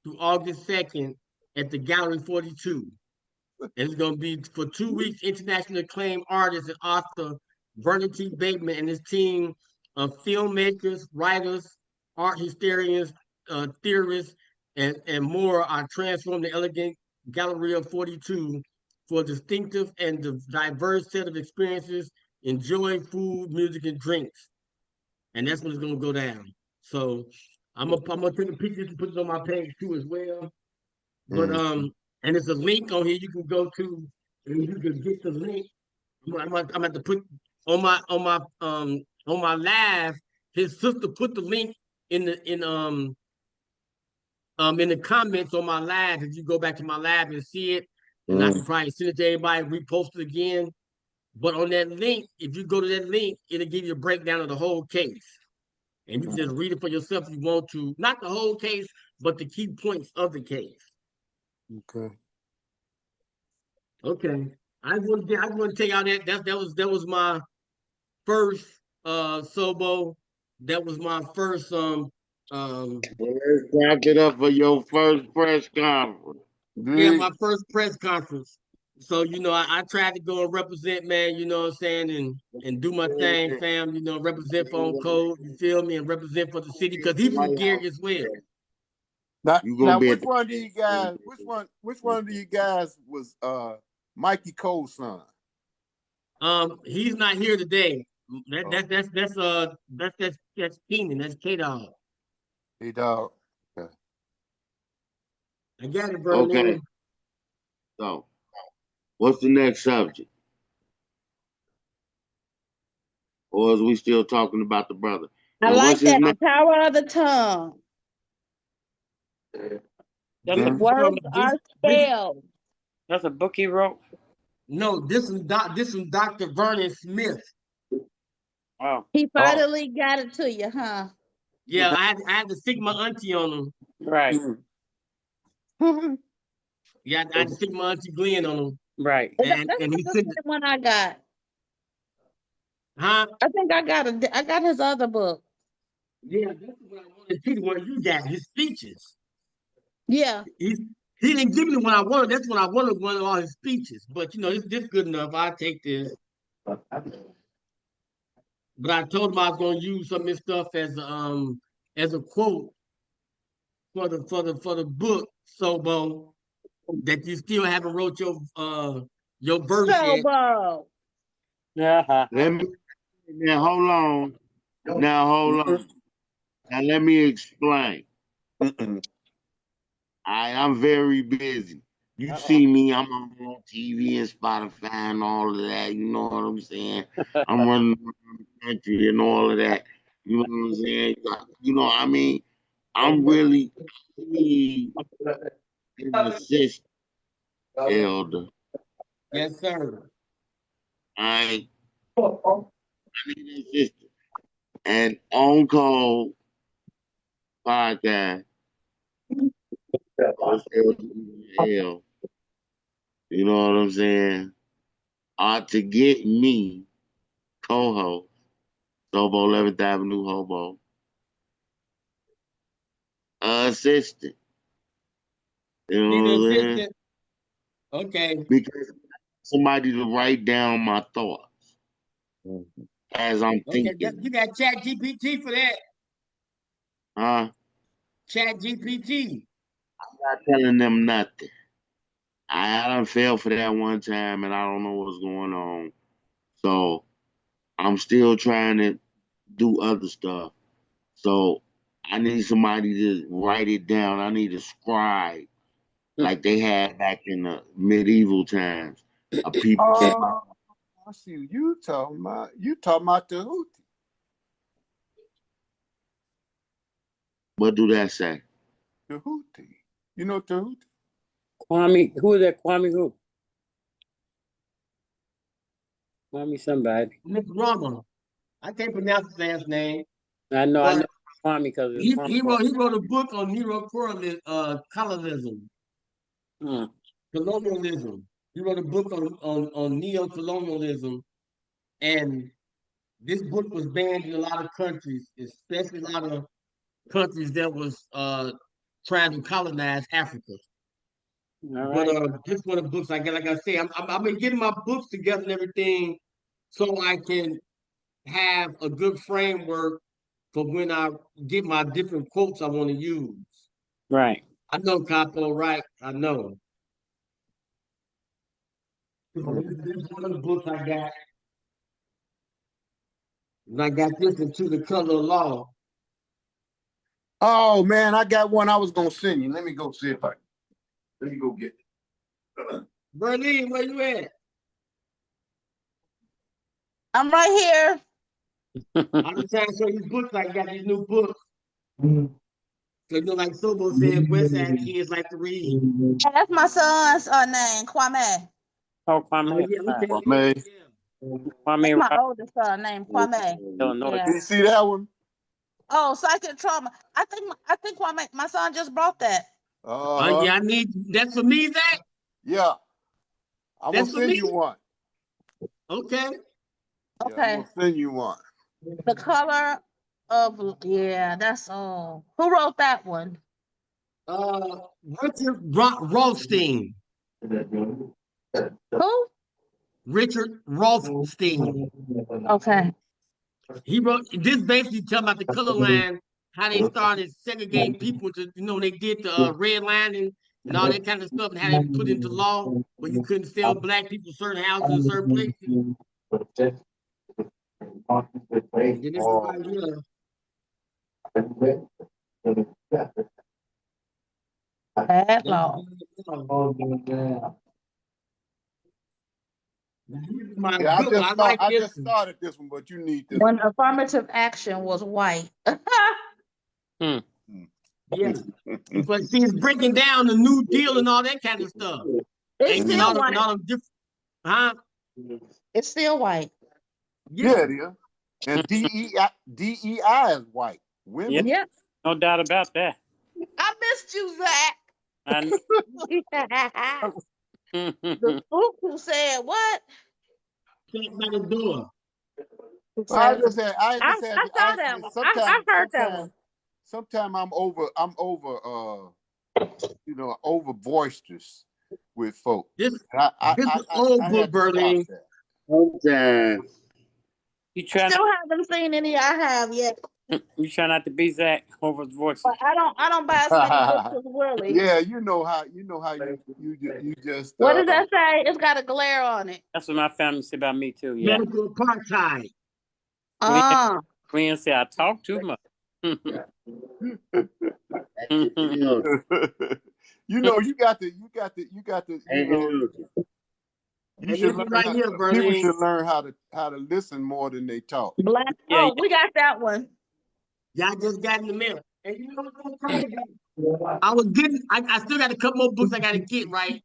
to August 2nd at the Gallery 42. And it's going to be for 2 weeks. Internationally acclaimed artist and author Vernon T. Bateman and his team of filmmakers, writers, art historians, theorists, and more are transformed the elegant Galleria 42 for a distinctive and diverse set of experiences, enjoy food, music, and drinks. And that's what it's going to go down. So I'm gonna take a picture and put it on my page too as well. But Mm. and there's a link on here you can go to, and you can get the link. I'm at to put on my live. His sister put the link in in the comments on my live. If you go back to my live and see it, and I can Mm. probably send it to everybody, repost it again. But on that link, if you go to that link, it'll give you a breakdown of the whole case. And you can just read it for yourself if you want to. Not the whole case, but the key points of the case. Okay. Okay. I want to tell y'all that was my first Sobo. That was my first Let's back it up for your first press conference. yeah, Good. my first press conference. So, I tried to go and represent, man, you know what I'm saying, and do my thing, fam, represent for on code, you feel me, and represent for the city, because he from Gary as well. Now, You gonna now, be at which the one of you guys? Which one of you guys was Mikey Cole's son? He's not here today. Oh, That's Keenan, that's K-Dog. hey dog. Okay. I got it, Okay, Berlin. so what's the next subject? Or is we still talking about the brother? I Now what's like his that. name? The power of the tongue. That's a Mm. Words are spelled. that's a book he wrote. No, this is Dr. Vernon Smith. Oh, He Oh. finally got it to you, huh? Yeah, I had to stick my auntie on him. right, Yeah, I had to stick my auntie Glenn on him. right. And That's and he the said, same one I got. huh? I think I got his other book. Yeah, this is what I wanted to see what you got, his speeches. Yeah. He he didn't give me what I wanted. That's what I wanted, one of all his speeches. But this good enough. I take this. But I told him I was gonna use some of his stuff as a quote for the book, Sobo, that you still haven't wrote your verse yet. Sobo. Yeah. Let me now hold on. Now hold on. Now let me explain. Mm-mm. I'm very busy. You Uh-oh. see me, I'm on TV and Spotify and all of that. You know what I'm saying? I'm running around the country and all of that. You know what I'm saying? You know, I mean, I'm really I need an assistant, elder. Yes, sir. I need an assistant. And on call, podcast. Let's hell. You know what I'm saying? To get me co-host, Sobo 11th Avenue Hobo, assistant. You know Be what the I'm saying? assistant. Okay. Because somebody to write down my thoughts as I'm Okay. thinking. You got Chat GPT for that. Huh? Chat GPT. I'm not telling them nothing. I done failed for that one time and I don't know what's going on. So I'm still trying to do other stuff. So I need somebody to write it down. I need a scribe like they had back in the medieval times. A people. Oh, I see you talking about. You talking about Tahuti. What do that say? Tahuti. You know Tahuti? Kwame, who is that? Kwame who? Kwame somebody. Miss Rama. I can't pronounce his last name, I but know Kwame because it's he, Kwame. he wrote a book on colonialism, Hmm. colonialism. He wrote a book on neo-colonialism, and this book was banned in a lot of countries, especially a lot of countries that was trying to colonize Africa. All But right. this one of the books I got, like I say, I've been getting my books together and everything, so I can have a good framework for when I get my different quotes I want to use. Right. I know, Capo, right? I know. This is one of the books I got. And I got this one To the Color of Law. Oh man, I got one I was gonna send you. Let me go see if I. Let me go get it. Berlin, where you at? I'm right here. I'm just trying to show you books. I got these new books. So you know, like Sobo said, West Side kids like to read. That's my son's name, Kwame. Oh, Oh Kwame. yeah, Right. okay, Well, yeah, man, yeah. That's Kwame my Rob, oldest son named Kwame. Illinois. Yeah. you see that one? Oh, psychic trauma. I think Kwame, my son just brought that. Yeah, I need that's for me, Zach. Yeah, I'm gonna That's for send me. you one. Okay. Yeah, I'm Okay. gonna send you one. The color of that's all. Who wrote that one? Richard Rothstein. Who? Richard Rothstein. Okay. He wrote this basically telling about the color line, how they started segregating people to, they did the red line and all that kind of stuff, and how they put into law where you couldn't sell black people certain houses in certain places. And then this is Oh, right here. Bad law. My yeah, good one. I like I this just one. started this one, but you need this When affirmative action was white. Hmm. one. Yeah. But see, it's breaking down the New Deal and all that kind of stuff. It's And still all the, and white. all the different, huh? It's still white. Yeah. Yeah, it is. And DEI is white. Yeah, Women. Yep. no doubt about that. I missed you, Zach. I know. The spook who said what? Can't by the door. Who I said, just had, I I just had, saw that one. I heard that one. sometimes I'm over, over boisterous with folk. This I, this I, is I, old I book, had to stop Berlin. that. Sometimes. you I try not, still haven't seen any I have yet. you try not to be Zach over the But voices. I don't buy as many books as Willie. Yeah, you know how you just What does that say? It's got a glare on it. That's what my family said about me too. Yeah. Medical apartheid. Uh Glenn said I talk too much. You And should this is learn right here, people Berlin. should learn how to listen more than they talk. black. Yeah, Oh, we got that one. Y'all just got in the mail. And you know what's so crazy? I still got a couple more books I got to get, right?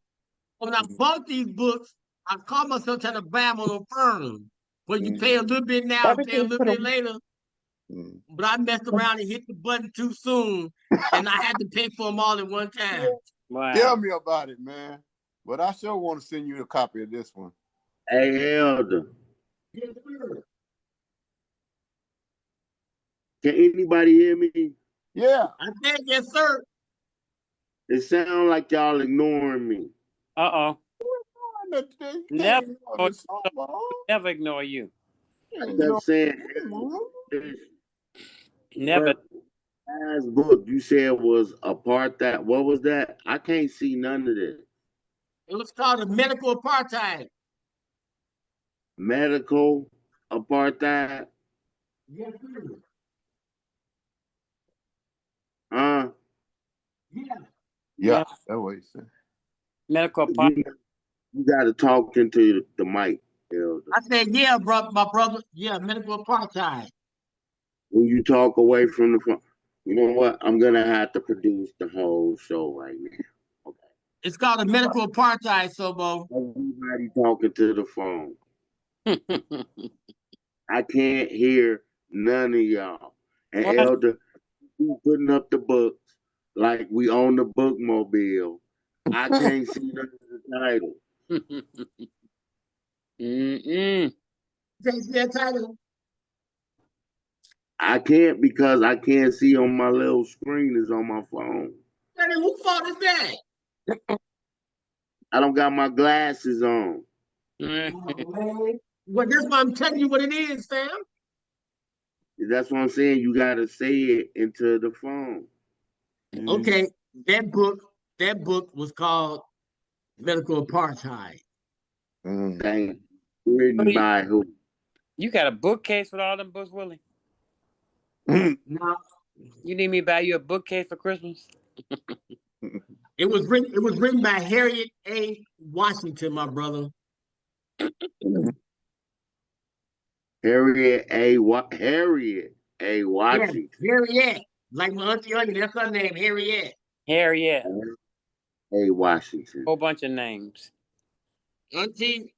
When I bought these books, I called myself trying to buy them on a firm. Where you pay a little bit now and pay a Everything little for bit the later. but I messed around and hit the button too soon, and I had to pay for them all at one time. Wow. Tell me about it, man. But I sure want to send you a copy of this one. Hey, Elder. Yes, sir. Can anybody hear me? Yeah. I said yes, sir. It sounds like y'all ignoring me. Uh-oh. Never, never ignore you. I kept saying this. Never. Last book you said was apartheid. What was that? I can't see none of this. It was called a medical apartheid. Medical apartheid. Yes, sir. Huh? Yeah, that's what he said. Medical part. You got to talk into the mic, Elder. I said, yeah, bro, my brother. Yeah, medical apartheid. When you talk away from the phone, you know what? I'm gonna have to produce the whole show right now. Okay. It's called a medical apartheid, Sobo. Everybody talking to the phone. I can't hear none of y'all. And What? Elder, you putting up the books like we own the bookmobile. I can't see none of the title. Take that title. I can't because I can't see on my little screen is on my phone. Whose fault is that? I don't got my glasses on. Well, that's why I'm telling you what it is, Sam. That's what I'm saying. You gotta say it into the phone. Okay, that book was called Medical Apartheid. Thank you. Written by who? You got a bookcase with all them books, Willie? Now, You need me to buy you a bookcase for Christmas? it was written by Harriet A. Washington, my brother. Harriet A. Washington. Yeah, Harriet. Like my auntie Onion, that's her name, Harriet. Harriet. A. Washington. Whole bunch of names. Auntie.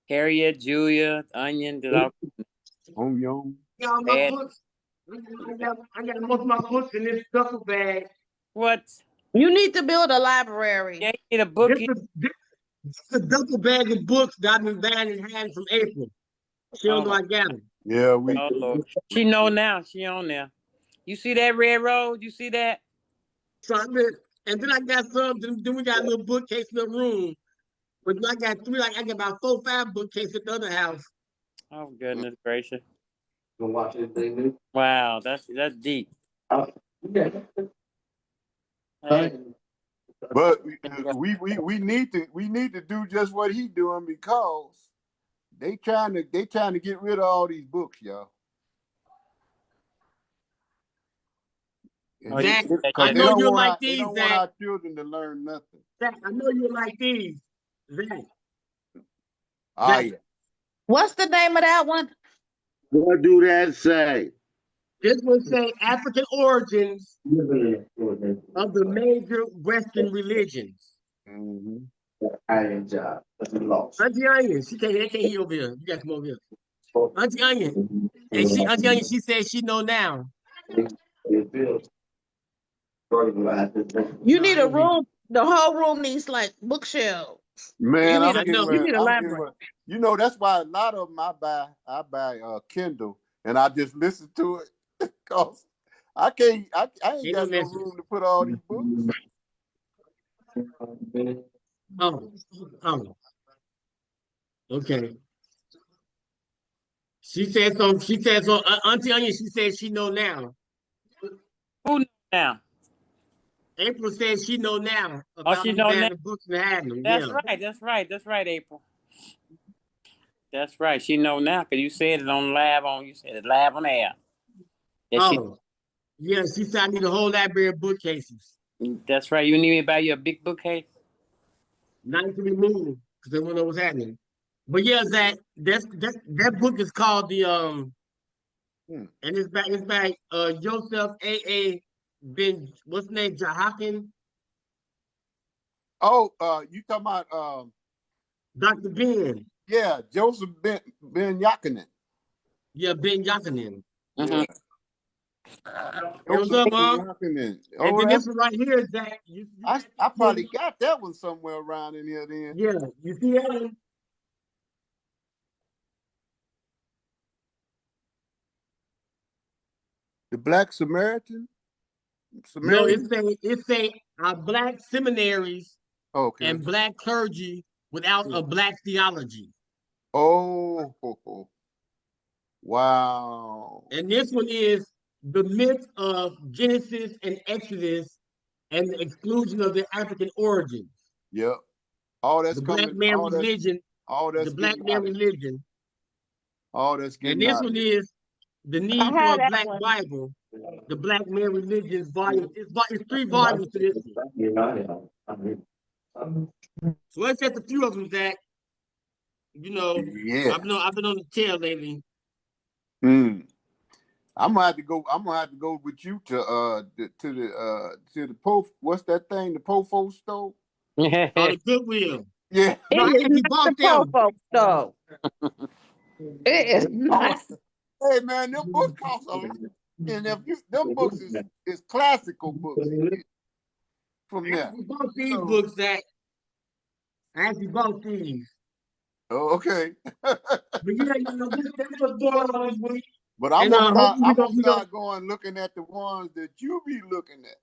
Harriet, Julia, Onion, did all. Yeah, my books. I got most of my books in this duffel bag. What? You need to build a library. Yeah, you need a book. This is a duffel bag of books that I've been buying in hand from April. She don't know I got them. Yeah, Oh, Lord. She know now. She on there. You see that red road? You see that? So and then I got some. Then we got a little bookcase in the room. But I got three. Like I got about 4 or 5 bookcases at the other house. Oh goodness gracious! Wow, that's deep. Hey. But we need to do just what he doing because they trying to get rid of all these books, y'all. Zach, I I know you're like they these, don't Zach. want our children to learn nothing. Zach, I know you're like these, Zach. Yeah. What's the name of that one? What do that say? This will say African origins of the major Western religions. Auntie Onion, they can't hear over here. You got to come over here. Auntie Onion, Auntie Onion, she said she know now. You need a room. The whole room needs like bookshelves. Man, You need a library. You know, that's why a lot of them I buy Kindle and I just listen to it because I ain't got no room to put all these books. Oh. Okay. She said so. Auntie Onion, she said she know now. Who know now? April says she know now about she know now. The books and having them. That's right, April. That's right. She know now because you said it on live on. You said it live on air. Yeah, she said I need a whole library of bookcases. That's right. You need me to buy you a big bookcase. Not to be moved because they won't know what's happening. But yeah, Zach, that book is called the and it's by Joseph A. Ben, what's his name? Jahakin. Oh, you talking about Dr. Ben. Yeah, Joseph Ben Yakinen. Yeah, Ben Yakinen. Yeah. Hey, what's up, Mom? And then this one right here is that I probably got that one somewhere around in here then. Yeah, you see that one? The Black Samaritan? No, Samaritan? it's a black seminaries Okay. and black clergy without a black theology. Oh, wow. And this one is the myth of Genesis and Exodus and the exclusion of the African origins. Yep. All that's The black coming. man religion. All that's The black getting man out. religion. All that's And getting this out. one is the I need for had a that black one. Bible. The black man religion volume. It's 3 volumes to this one. So let's just a few of them that Yeah. I've been on the tail lately. I'm gonna have to go with you to the what's that thing? The Pofo store? On the Goodwill. Yeah. No, I It is actually not the bought them. Popo stove. It is Oh, not. hey man, them books cost a lot. And them books is classical books from I there. actually bought these books that I actually bought these. Oh, okay. But yeah, that's what's going on this week. But I'm And gonna start going looking at the ones that you be looking at.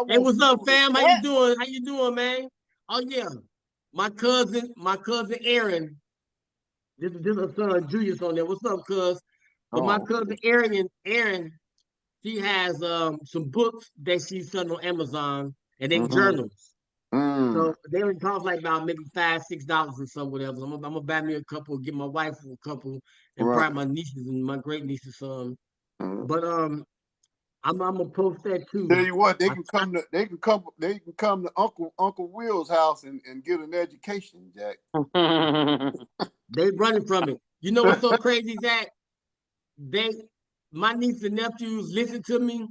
Hey, what's up, fam? How you doing? How you doing, man? Oh yeah, my cousin Aaron. This is a son Julius on there. What's up, cuz? But my cousin Aaron, she has some books that she's selling on Amazon, and they journals. So they only cost like about maybe $5-6 or something, whatever. I'm gonna buy me a couple, get my wife a couple, and probably my nieces and my great nieces some. But I'm gonna post that too. Tell you what, they can come to Uncle Will's house and get an education, Jack. They running from it. You know what's so crazy, Zach? My nieces and nephews listen to me,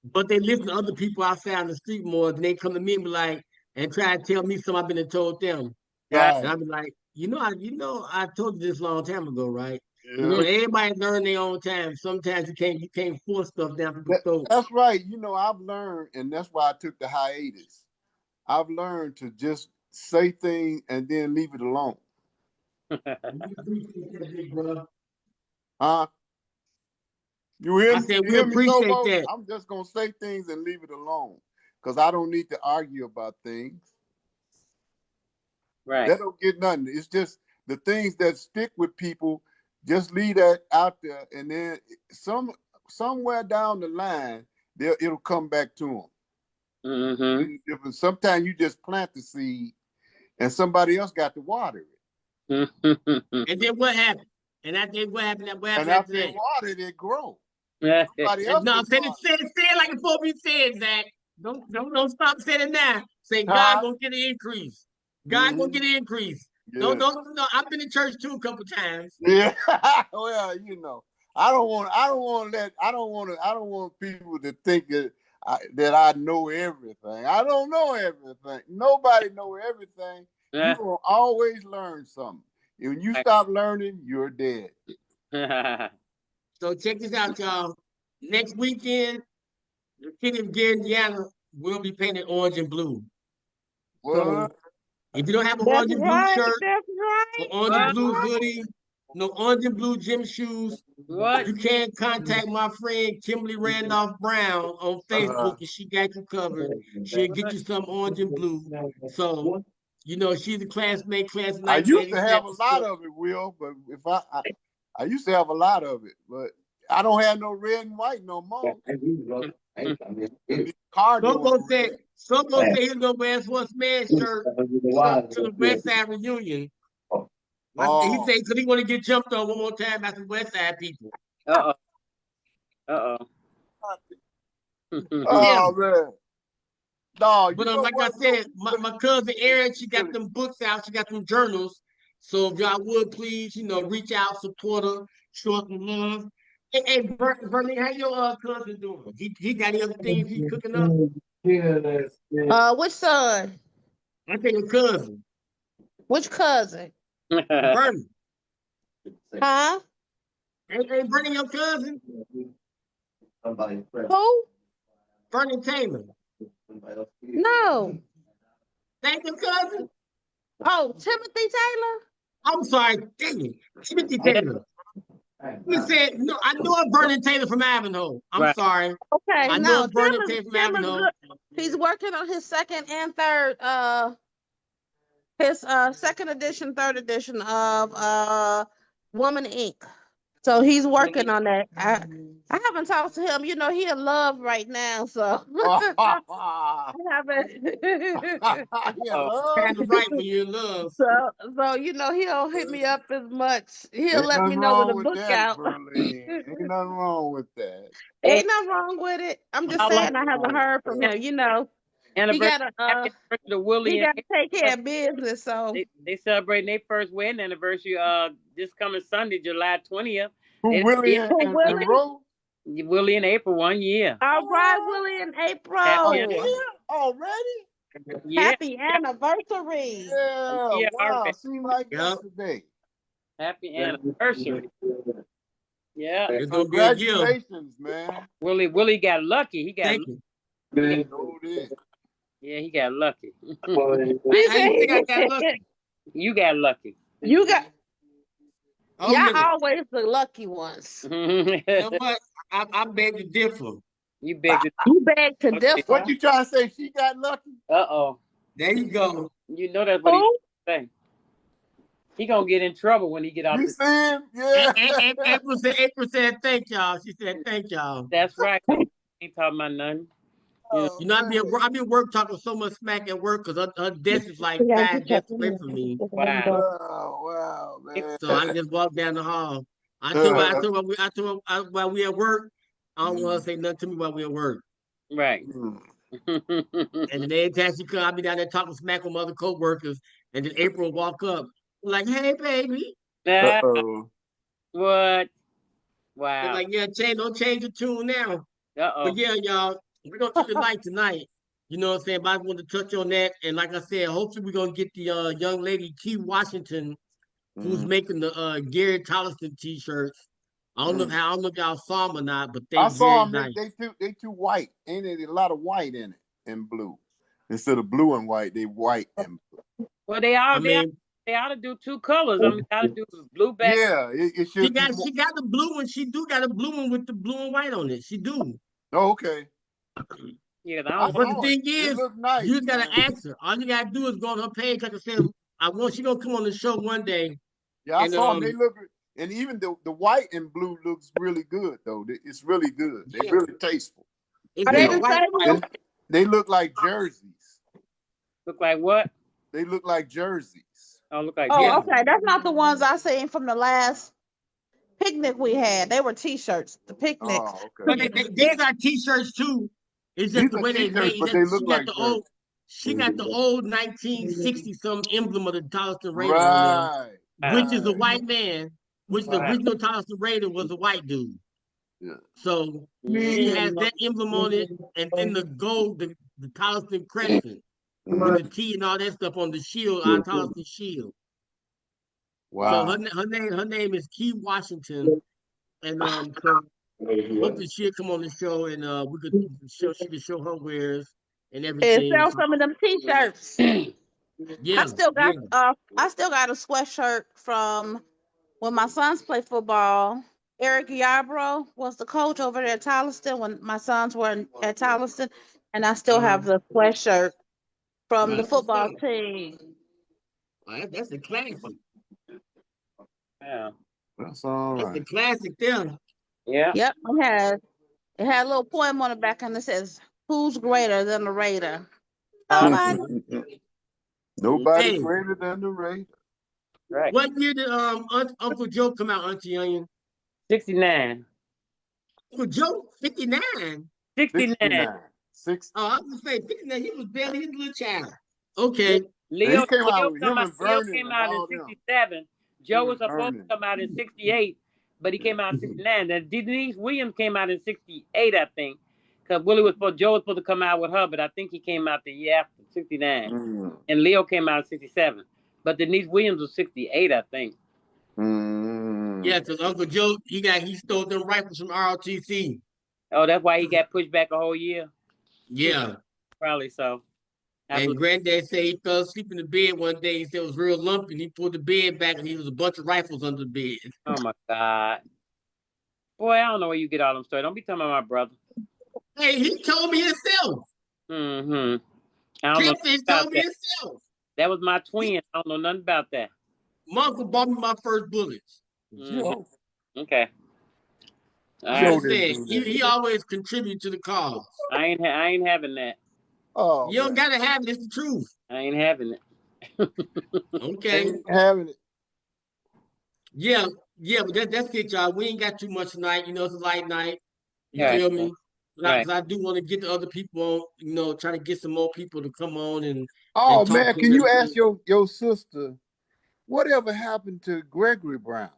but they listen to other people outside on the street more. Than they come to me and be like, and try to tell me something I've been told them. Yeah. And I'll be like, I told you this a long time ago, right? Yeah. Everybody learn their own time. Sometimes you can't force stuff down people's throats. That's right. I've learned, and that's why I took the hiatus. I've learned to just say things and then leave it alone. You hear I me? said, You we hear me, appreciate Sobo? that. I'm just gonna say things and leave it alone because I don't need to argue about things. Right. That don't get nothing. It's just the things that stick with people. Just leave that out there, and then somewhere down the line, it'll come back to them. Mm-hmm. Sometimes you just plant the seed, and somebody else got to water it. And then what happened? And after what happened? And after they watered, it grow. Somebody else no, say can it like before we said, Zach. Don't stop saying it now. Say God gonna get an increase. God gonna get an increase. Yeah. No. I've been to church too a couple times. Yeah. Well, I don't want people to think that I know everything. I don't know everything. Nobody know everything. You will always learn something. When you stop learning, you're dead. So check this out, y'all. Next weekend, the city of Indiana will be painted orange and blue. What? So if you don't have an That's orange and blue right. shirt, That's an right. orange and blue hoodie, no orange and blue gym shoes, What? you can contact my friend Kimberly Randolph Brown on Facebook, and she got you covered. She'll get you some orange and blue. So, she's a classmate, class of I used to 1987. have a lot of it, Will, but if I used to have a lot of it, but I don't have no red and white no more. Someone said he's gonna wear a man shirt to the West Side reunion. He said because he want to get jumped on one more time by some West Side people. Oh man. No, but like I said, my cousin Erin, she got them books out, she got them journals. So if y'all would please, reach out, support her, show some love. Hey, Bernie, how your cousin doing? He got any other things he's cooking up? Which son? I think a cousin. Which cousin? Bernie. Huh? Hey, Bernie, your cousin? Who? Vernon Taylor. No. Thank you, cousin. Oh, Timothy Taylor? I'm sorry. Dang it. Timothy Yeah, Taylor. We said, no, I know a Vernon Taylor from Ivanhoe. I'm right. sorry. Okay, I know no. a Vernon Tim is Taylor from Tim is Ivanhoe. good. He's working on his second and third his second edition, third edition of Woman Inc. So he's working on that. I haven't talked to him. You know, he in love right now, so I haven't. Yeah, Oh, love. Kind of right when you're in love. so you know, he don't hit me up as much. He'll Ain't let me nothing know when wrong the with book that, out. Berlin. Ain't nothing wrong with that. and Ain't nothing wrong with it. I'm just how long? saying I haven't heard from him. You know, he Anniversary, gotta happy anniversary to Willie he and gotta take care of business. So they celebrating their first wedding anniversary this coming Sunday, July 20th. Who They Willie who and Willie? Rose? Willie in April 1 year. All right, Oh, Willie in Happy a April. year already? yeah, Happy anniversary. a Yeah, year wow. already. Seemed like Yep. yesterday. Happy anniversary. Yeah. It's going to be a gift. Congratulations, man. Willie got lucky. He got Thank you. So did. yeah, he got lucky. He I didn't think I got said, lucky. You got lucky. you got Oh, y'all minute. always the lucky ones. You know what? I beg to differ. You beg to You beg to uh What differ. you trying to say? She got lucky? oh. There you go. You know that's what he's Who? saying. He gonna get in trouble when he get out You the see him? Yeah. April said thank y'all. She said thank y'all. that's right. Ain't talking about nothing. You know, Oh, You know, man. I be at work talking so much smack at work because her desk is like We gotta 5 keep that desks in away there. from me. wow. Wow, So I man. just walk down the hall. Uh, I told her while we at work, I don't want her mm, to say nothing to me while we at work. Right. mm. And then every time she come, I be down there talking smack with my other coworkers. And then April walk up like, "Hey, baby." Ah, Uh-oh. what? They're Wow. like, "Yeah, don't change the tune now." But Uh-oh. yeah, y'all, we're gonna keep it light tonight. You know what I'm saying? But I want to touch on that. And like I said, hopefully we're gonna get the young lady T. Washington who's Mm, making the Gary Tolliston t-shirts. I don't mm. know if y'all saw them or not, but they I saw very them. nice. They too white. Ain't it a lot of white in it and blue? Instead of blue and white, they white and blue. Well, I mean, they ought to do two colors. I mean, they ought to do blue back. Yeah, it should be more. she got the blue one. She do got a blue one with the blue and white on it. She do. Oh, okay. Yeah, I I don't want But the saw it. thing It is, looked nice, you gotta man. ask her. All you gotta do is go on her page. Like I said, I want she gonna come on the show one day. Yeah, I And saw them. They look, and even the white and blue looks really good though. It's really good. They yeah, really tasteful. it's Are You they just the know, white. same one? and they look like jerseys. look like what? They look like jerseys. Oh, look like Yeah, Oh, Jim. okay. That's not the ones I seen from the last picnic we had. They were t-shirts. The picnics. Oh, but okay. these are t-shirts too. It's just These the are way they made. t-shirts, It's but they just look like jerseys. she got the old 1960 some emblem of the Charleston Raider on there, Right, which is a right, white man, which the Wow. original Charleston Raider was a white dude. yeah. So she Mm. has that emblem on it, and then the gold, the Charleston crescent with Mm, the T and all that stuff on the shield, our Charleston shield. So wow. her name is Key Washington, and so hopefully she'll come on the show and she can show her wares and And everything. sell some of them t-shirts. Yeah, yeah. I still got a sweatshirt from when my sons played football. Eric Yarbrough was the coach over there at Tolliston when my sons were at Tolliston, and I still have the sweatshirt from the That's what's football up. team. That's a classic. Yeah. That's all That's a right. classic there. Yeah. Yep, it had a little poem on the back, and it says, "Who's greater than the Raider?" Uh, Nobody. Nobody Hey, greater than the Raiders. right. what year did Uncle Joe come out, Auntie Onion? 69. Uncle Joe, 59. 69. 69. Six. Oh, I was gonna say 59. He was barely his little child. Okay. And he came out with him and Leo Vernon came and out in all them. 67. Joe Him was and supposed to Vernon. come out in 68, but he came out in 69. Then Denise Williams came out in 68, I think. Because Joe was supposed to come out with her, but I think he came out the year after, 69. Mm. And Leo came out in 67. But Denise Williams was 68, I think. Yeah, Mm. because Uncle Joe, he stole them rifles from ROTC. Oh, that's why he got pushed back a whole year. Yeah. Probably so. And Granddad said he fell asleep in the bed one day. He said it was real lumpy. And he pulled the bed back, and he was a bunch of rifles under the bed. Oh my God, boy, I don't know where you get all them stories. Don't be talking about my brother. Hey, he told me himself. Mm-hmm. I don't know Catfish about told me that. himself. That was my twin. I don't know nothing about that. My uncle bought me my first bullets. Joe, Okay. All I'm right. Joe just didn't saying, do he that. always contribute to the cause. I ain't having that. Oh You don't man, gotta have it. It's the truth. I ain't having it. Okay. ain't having it. Yeah, but that's it, y'all. We ain't got too much tonight. You know, it's a light night. You Right. feel me? Right. Because I do want to get the other people on. You know, try to get some more people to come on and Oh talk man, to can you everything. ask your sister whatever happened to Gregory Brown?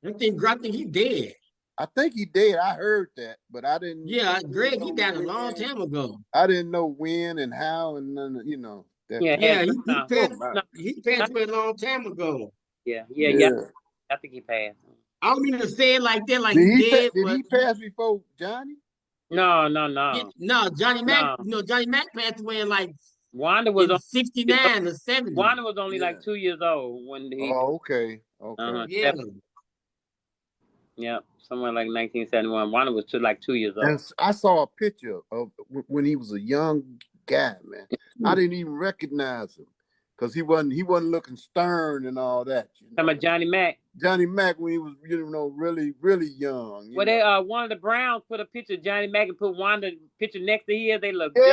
I think he dead. I think he did. I heard that, but I didn't. Yeah, Really Greg, he know died a long when. time ago. I didn't know when and how and none. That Yeah. kind Yeah, Had he no, passed. no, He passed away a long time ago. yeah. Yeah. I think he passed. I don't mean to say it like that, like Did he he dead, did but he pass before Johnny? No, no, Johnny Mac. no. No, Johnny Mac passed away in like Wanda was in only 2 years old. '69 or '70. Wanda was only Yeah. like 2 years old when he. Oh, okay. Okay. Yeah, Yeah, somewhere like 1971. Wanda was like 2 years old. And I saw a picture of when he was a young guy, man. I didn't even recognize him because he wasn't looking stern and all that. Talking about Johnny Mac. Johnny Mac when he was really really young. Well, they one of the Browns put a picture of Johnny Mac and put Wanda picture next to his. They look just.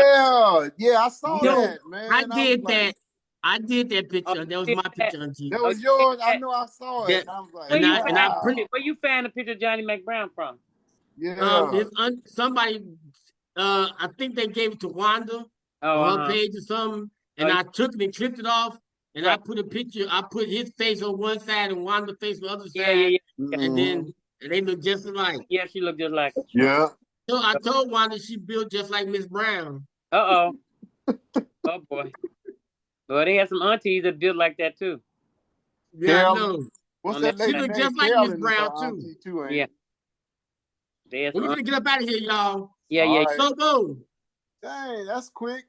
Yeah, I saw no, that, I man. I was did like, that. I did that Oh, picture. That was you my did that? picture, Auntie. that Oh, was you did yours. I that? know I saw it. That And I was like, Where you and I found print. where you found the picture of Johnny Mac Brown from? yeah. Somebody. I think they gave it to Wanda Oh, on her page or something, oh, and I took it and clipped it off, and I right. put a picture. I put his face on one side and Wanda's face on the other Yeah, yeah, side, yeah. and Mhm. then they look just alike. Yeah, she looked just like her. Yeah. So I told Wanda she built just like Miss Brown. Uh oh. Oh boy. Well, they had some aunties that built like that too. Yeah, I Carolyn. know. What's On that that She lady side. looked name? just like Miss Carolyn is Brown our too. auntie too, ain't Yeah, it? they had Well, some. we gonna get up out of here, y'all. Yeah, All yeah. right. So boom. Dang, that's quick.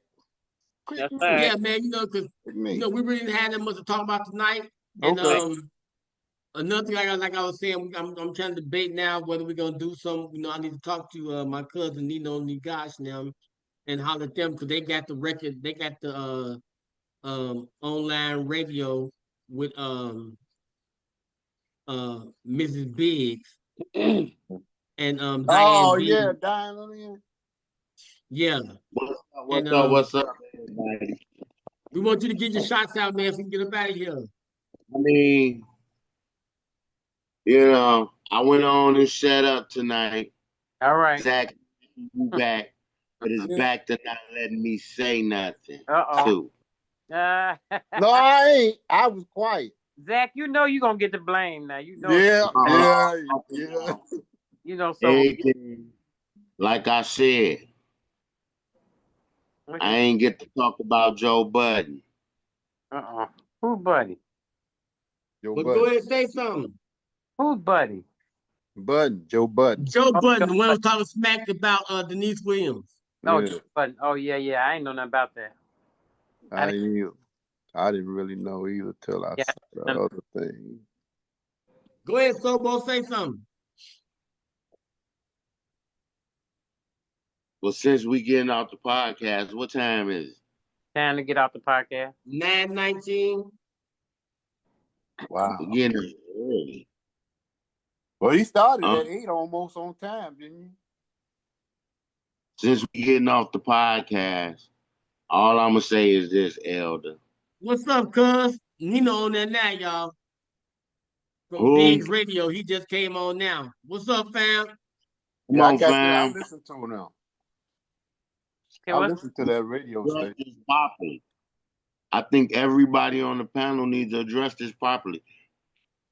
Quick That's all me. right. Yeah, man. Because Quick me. we really didn't have that much to talk about tonight. And Okay. another thing, like I was saying, I'm trying to debate now whether we're gonna do some. I need to talk to my cousin Nino and Nigash now and holler at them because they got the record. They got the online radio with Mrs. Biggs and Diane Oh yeah, Biggs. dying on the end. Yeah, What's up? and What's up? What's up, everybody? we want you to get your shots out, man, so we can get up out of here. I mean, I went on and set up tonight. All right. Zach, you back, but his back to not letting me say nothing. Uh Too. oh. No, I ain't. I was quiet. Zach, you know you gonna get the blame now. You know. Yeah, yeah, yeah. You know so. Everything, like I said, I ain't get to talk about Joe Budden. Who buddy? Joe But go Budden. ahead and say something. Who's buddy? Budden. Joe Budden. Joe Oh, Budden, Joe the one who was Budden. talking smack about Denise Williams. Oh, Yeah. Joe Budden. Oh yeah. I ain't know nothing about that. I didn't really know either till I Yeah. saw the other thing. Go ahead, Sobo, say something. Well, since we getting off the podcast, what time is it? Time to get off the podcast. 9:19. Wow. We're getting early. Well, he started at 8 almost on time, didn't he? Since we getting off the podcast, all I'm gonna say is this, Elder. What's up, cuz? Nino on that now, y'all. From Who? Biggs Radio. He just came on now. What's up, fam? Come Yeah, I on, got that. I fam. listen to him now. Okay, I what? listen to that radio Address station. this properly. I think everybody on the panel needs to address this properly.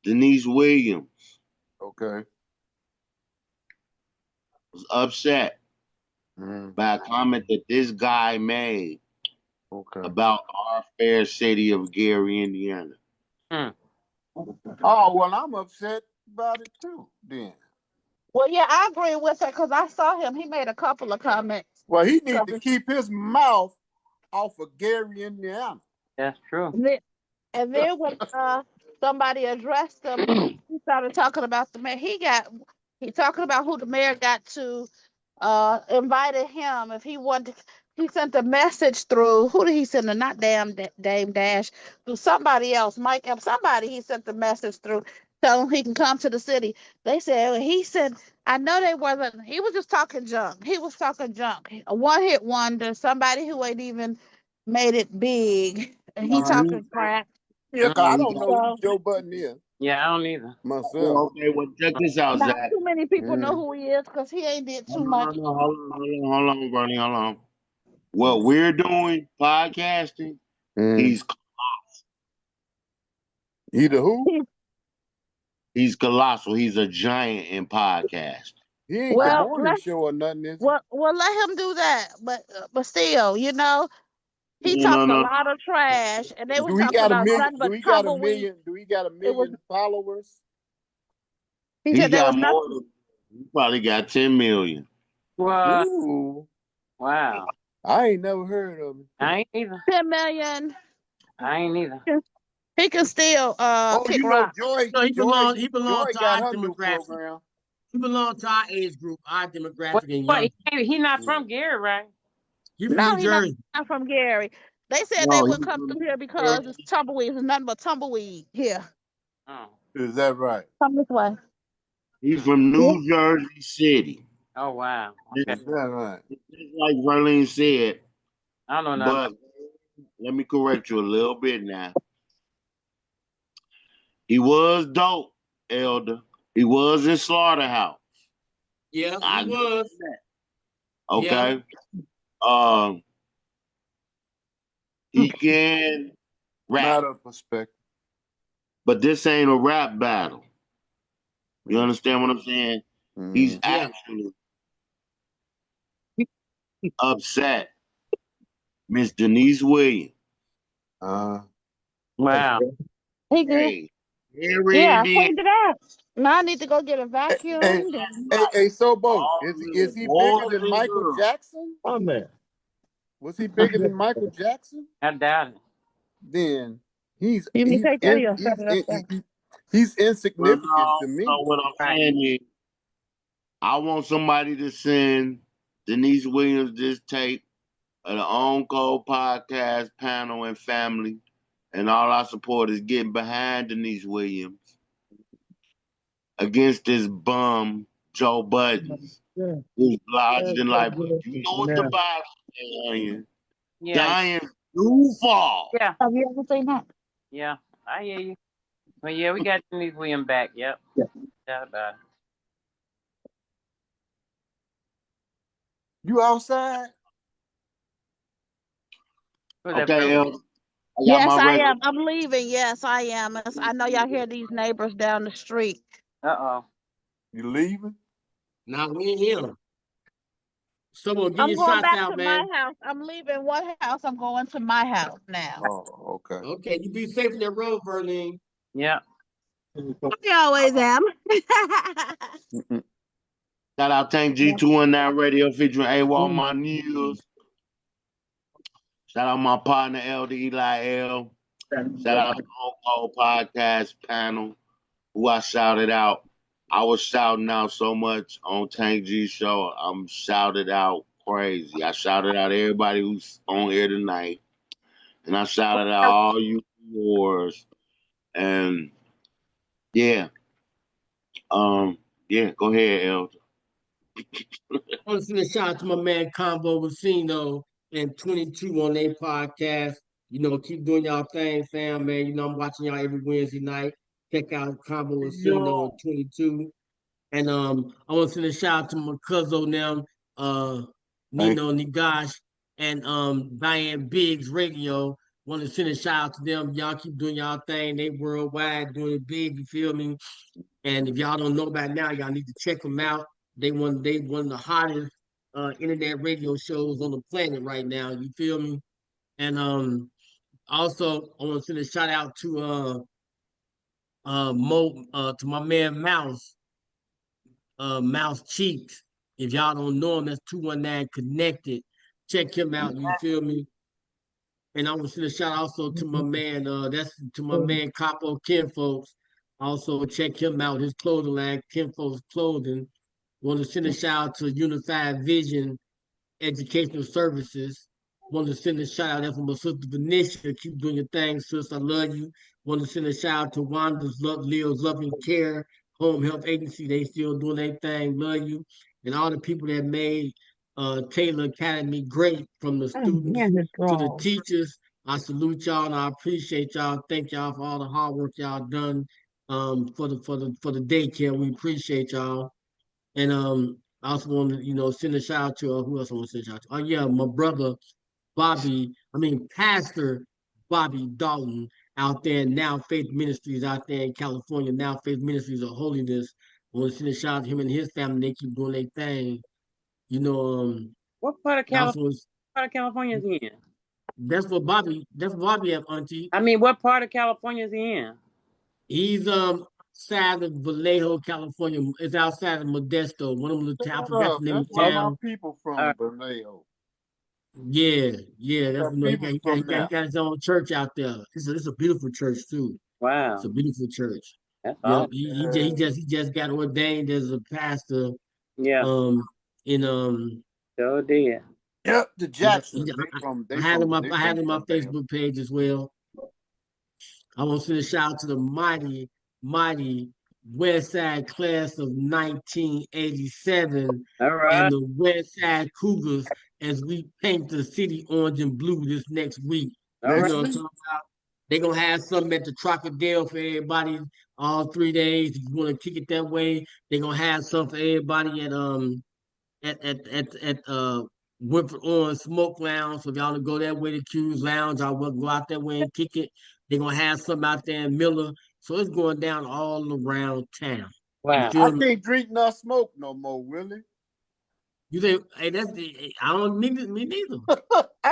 Denise Williams Okay. was upset by a comment that this guy made Okay. about our fair city of Gary, Indiana. Hmm. Oh, well, I'm upset about it too, then. Well, yeah, I agree with her because I saw him. He made a couple of comments. Well, he need to keep his mouth off of Gary, Indiana. That's true. And then when somebody addressed him, he started talking about the mayor. He talking about who the mayor got to invited him if he wanted. He sent a message through. Who did he send? A not Dame Dash, through somebody else. Mike, somebody he sent the message through. Tell him he can come to the city. They said he said, I know they wasn't. He was just talking junk. He was talking junk. A one hit wonder. Somebody who ain't even made it big. And he talking crap. Yeah, cause I don't know who So Joe Button is Yeah, I don't either. myself. Well, okay, well, check this out, not Zach. too many people know Mm. who he is because he ain't did too No, no, much. no, hold on, Bernie, hold on. What we're doing, podcasting, Mm. he's Either who? he's colossal. He's a giant in podcast. He ain't the Well, morning show or nothing, is he? well, let him do that. But still, he No, no, talked a no. lot of trash, and they were Do he talking got a about million? nothing Do but he got a tumbleweed. million? Do he got a It was. million followers? He He said there got was more nothing. than he probably got 10 million. What? Ooh, Wow. I ain't never heard of him. I ain't either. 10 million. I ain't either. He can still Oh, kick rock. No, he belonged to got our her new demographic. program. He belonged to our age group, our What? demographic, and What? young. He not Mm. from Gary, right? He from No, New he not Jersey. from Gary. They said they No, wouldn't he's come from through here because it's tumbleweed. It's nothing but tumbleweed here. Oh. Is that right? Come this way. he's Hmm. from Yeah. New Jersey City. Oh wow. Okay. Is that right? Just like Verlene said, I don't know nothing about. but let me correct you a little bit now. He was dope, Elder. He was in Slaughterhouse. Yeah, I he give was. him that. Yeah. Okay. Um, he can rap, Matter of perspective. but this ain't a rap battle. You Mm. understand what I'm saying? He's Mm. Yeah. actually upset Miss Denise Williams. Uh, Wow. He good. Hey, Gary Yeah, I Indiana. cleaned it out. Now I need to go get a hey, vacuum. And hey, Sobo, All is the he bigger boys than and Michael girls. Jackson? Oh man. Was he bigger than Michael Jackson? I doubt it. Then he's you may he's take that in, or set it up there. he's Well, insignificant no, to me. no, what I'm Right. saying is, I want somebody to send Denise Williams this tape of the On Code podcast panel and family, and all our support is getting behind Denise Williams against this bum Joe Buttons, who's larger than life. But you know what the Bible says, Onion? Yeah. Giants do fall. Yeah. Have you ever seen that? Yeah. I hear you. Well, yeah, we got Denise Williams back. Yep. Doubt about it. You outside? Who's that? Okay, Elder, I got Yes, my I regular. am. I'm leaving. Yes, I am. I know y'all hear these neighbors down the street. Uh-oh. You leaving? Now we ain't here. So we'll give I'm your going shots back out, to my man. house. I'm leaving one house. I'm going to my house now. Oh, okay. Okay, you be safe in that road, Verlene. Yeah. I always am. Mm-mm. Shout out Tank G219 Radio featuring AWOL My News. Shout out my partner Elder Eli L. Shout out the On Call Podcast panel who I shouted out. I was shouting out so much on Tank G show. I'm shouted out crazy. I shouted out everybody who's on here tonight. And I shouted out all you wars. And yeah. Yeah, go ahead, Elder. I want to send a shout out to my man Combo Vicino and 22 on their podcast. You know, keep doing y'all thing, fam, man. You know, I'm watching y'all every Wednesday night. Check out Combo Vicino and 22. And I want to send a shout out to my cousin them, Thank Nino Nigash and Diane Biggs Radio. Want to send a shout out to them. Y'all keep doing y'all thing. They worldwide doing it big. You feel me? And if y'all don't know about now, y'all need to check them out. They one of the hottest internet radio shows on the planet right now. You feel me? And also I want to send a shout out to Mo to my man Mouse Mouse Cheeks. If y'all don't know him, that's 219 Connected. Check him out. You feel me? And I want to send a shout also to my man. That's to my man Capo Kinfolks. Also check him out. His clothing line, Kinfolks Clothing. Want to send a shout out to Unified Vision Educational Services. Want to send a shout out from my sister Venetia. Keep doing your thing, sis. I love you. Want to send a shout out to Wanda's Leo's Loving Care Home Health Agency. They still doing their thing. Love you. And all the people that made Taylor Academy great, from the students to the teachers. I salute y'all and I appreciate y'all. Thank y'all for all the hard work y'all done for the daycare. We appreciate y'all. And I also want to, send a shout out to who else I want to send a shout out to? Oh yeah, my brother Pastor Bobby Dalton out there in Now Faith Ministries out there in California. Now Faith Ministries of Holiness. I want to send a shout out to him and his family. They keep doing their thing. What part of California is he in? That's what Bobby have, Auntie. I mean, what part of California is he in? He's south of Vallejo, California. It's outside of Modesto. One of them little town. I forgot the name of That's the where my town. people from Vallejo. Yeah. That's he People from there. got his own church out there. It's a beautiful church too. Wow, It's a beautiful church. that's Yeah, awesome. he just got ordained as a pastor. Yeah, In so did. Yep, the Jacksons. I had him on my Facebook page as well. I want to send a shout out to the mighty, mighty West Side class of 1987 All right. and the West Side Cougars as we paint the city orange and blue this next week. All You right. know what I'm talking about? They're gonna have something at the Trocadero for everybody all 3 days. If you want to kick it that way, they're gonna have something for everybody at Woodford Orange Smoke Lounge. So if y'all to go that way to Q's Lounge, I will go out that way and kick it. They're gonna have something out there in Miller. So it's going down all around town. Wow. You feel I me? can't drink nor smoke no more, Willie. You say, hey, I don't need it, me neither. I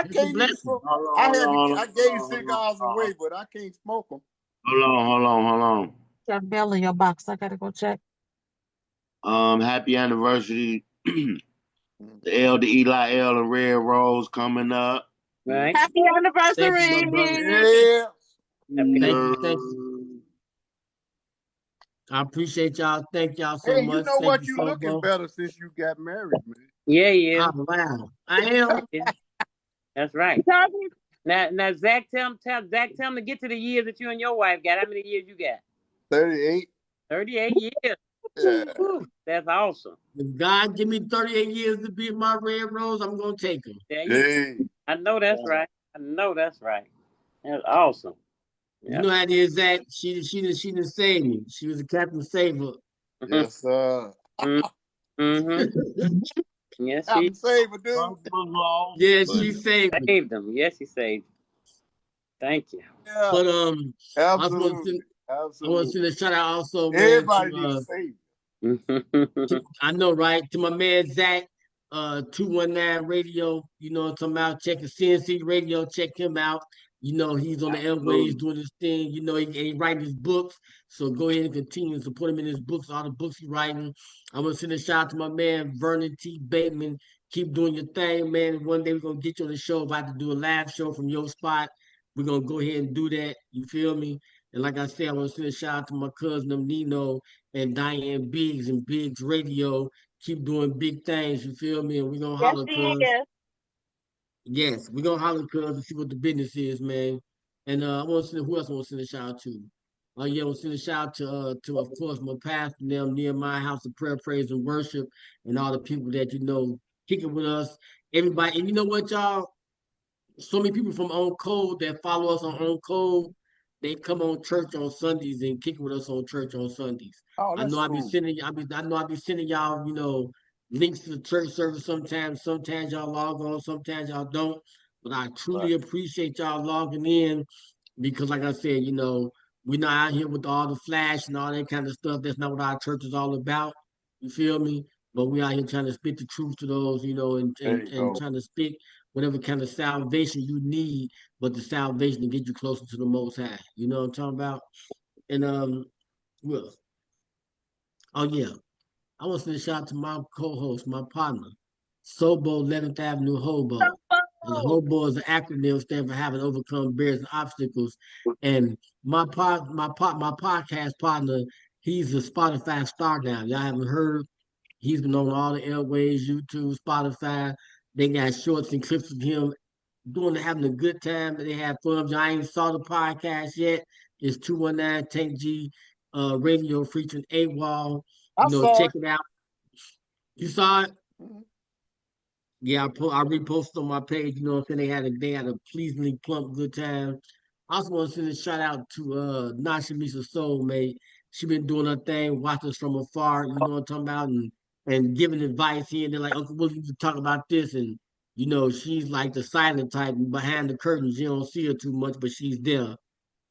It's a can't even blessing. smoke. Hold on, I gave cigars away, but I can't smoke them. hold on. Your bill in your box. I gotta go check. Happy anniversary, the Elder Eli L and Red Rose coming up. Right. Happy Thank you, my brother. Yeah. Thank you. I appreciate y'all. Thank y'all so Hey, much. you know Thank what? you You so looking much. better since you got married, man. Yeah, yeah. Oh, wow. I am. That's right. Now, Zach, tell him to get to the years that you and your wife got. How many years you got? 38. 38 years. Yeah. Woo, that's awesome. If God give me 38 years to be my Red Rose, I'm gonna take him. Hey. I know that's right. That's awesome. You know how it is, Zach. She didn't save me. She was a Captain Saver. Yes, sir. Mm-hmm. Yes, Captain Saver, dude. Yeah, she saved me. saved them. Yes, he saved them. Thank you. Yeah. But Absolutely. I want to send a shout out also, man. Everybody needs to save. I know, right? To my man Zach, 219 Radio. You know what I'm talking about? Check the CNC Radio. Check him out. You know, he's on the airways doing his thing. You know, he writing his books. So go ahead and continue to support him in his books, all the books he's writing. I'm going to send a shout out to my man, Vernon T. Bateman. Keep doing your thing, man. One day we're going to get you on the show. If I have to do a live show from your spot, we're going to go ahead and do that. You feel me? And like I said, I want to send a shout out to my cousin, Nino, and Diane Biggs and Biggs Radio. Keep doing big things, you feel me? And we're going to holler, cuz. Yes, we're gonna holler, cuz, and see what the business is, man. And I want to send who else I want to send a shout out to? Oh yeah, I want to send a shout out to of course my pastor them near my house of prayer, praise, and worship, and all the people that kick it with us. Everybody, and you know what, y'all? So many people from On Code that follow us on Code, they come on church on Sundays and kick with us on church on Sundays. Oh, I that's know I be cool. sending y'all, links to the church service sometimes. Sometimes y'all log on, sometimes y'all don't. But I truly appreciate y'all logging in because like I said, we're not out here with all the flash and all that kind of stuff. That's not what our church is all about. You feel me? But we out here trying to spit the truth to those, and trying to spit whatever kind of salvation you need, but the salvation to get you closer to the Most High. You know what I'm talking about? And well, oh yeah, I want to send a shout out to my co-host, my partner, Sobo 11th Avenue Hobo. And the Hobo is an acronym standing for having overcome barriers and obstacles. And my podcast partner, he's a Spotify star now. Y'all haven't heard? He's been on all the airways, YouTube, Spotify. They got shorts and clips of him having a good time. They have fun. I ain't saw the podcast yet. It's 219 Tank G radio featuring AWOL. I saw Check it. it out. You saw it? Mhm. Yeah, I reposted on my page. You know what I'm saying? They had a pleasingly plump good time. I also want to send a shout out to Nasha Misa Soulmate. She been doing her thing, watching us from afar, you know what I'm talking about, and giving advice here and then like Uncle Willie, you can talk about this, and she's like the silent type behind the curtains. You don't see her too much, but she's there.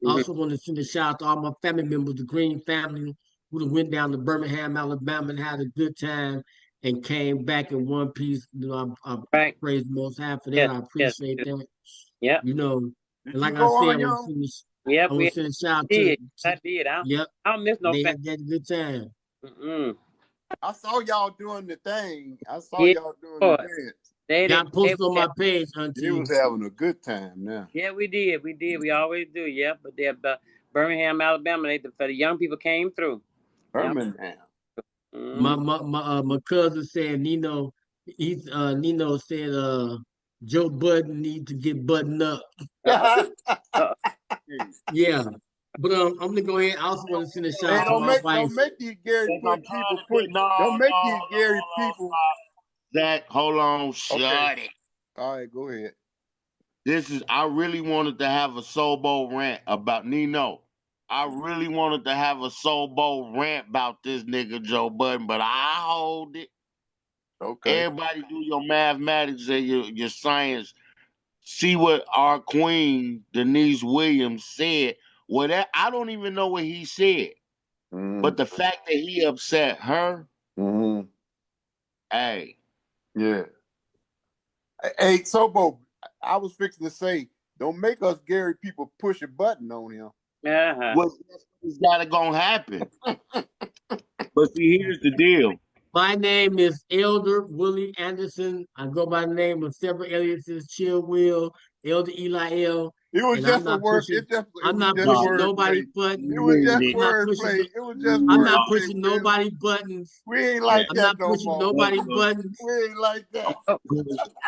I Mhm. also want to send a shout out to all my family members, the Green family, who done went down to Birmingham, Alabama, and had a good time and came back in one piece. I Right. praise the Most High for that. Yes. I Yes. appreciate that. Yep. You know, Did and you like I go said, on, young? Yep. I want to send a shout out Did. to I did. yep, I don't miss no they family. had that good time. Mm-mm. I saw y'all doing the thing. I saw Yeah. y'all doing the Boy. dance. Y'all They posted on my page, They Auntie. was having a good time now. yeah, we did. We did. We always do. Yep. But they're Birmingham, Alabama. For the young people came through. Yep. Birmingham. My Mm-hmm. my my, my cousin said Nino said Joe Budden need to get buttoned up. Uh-oh. Hey, Uh-oh. Yeah. But I'm gonna go ahead. I also want to send a shout out to No, my wife. don't make these Gary I'm trying people to put. say no, Don't make no, these Gary hold on, people. stop. Zach, hold on, Okay. shut it. All right, go ahead. I really wanted to have a Sobo rant about Nino. I really wanted to have a Sobo rant about this nigga Joe Budden, but I hold it. Okay. Everybody do your mathematics and your science. See what our queen, Denise Williams, said. I don't even know what he said. Mm-hmm. But the fact that he upset her, Mm-hmm. hey, Yeah. Hey, Sobo, I was fixing to say, don't make us Gary people push a button on him. Uh-huh. what's gotta gonna happen? But see, here's the deal. My name is Elder Willie Anderson. I go by the name of several aliases, Chill Will, Elder Eli L. It was And I'm just a not word. pushing It I'm was not just No, pushing word nobody's play. button. It was you just ain't I'm not word pushing play. no, It was just I'm word not no, play. pushing nobody's buttons. We ain't yeah. like I'm that not no pushing more. nobody's buttons. We ain't like that. Nope.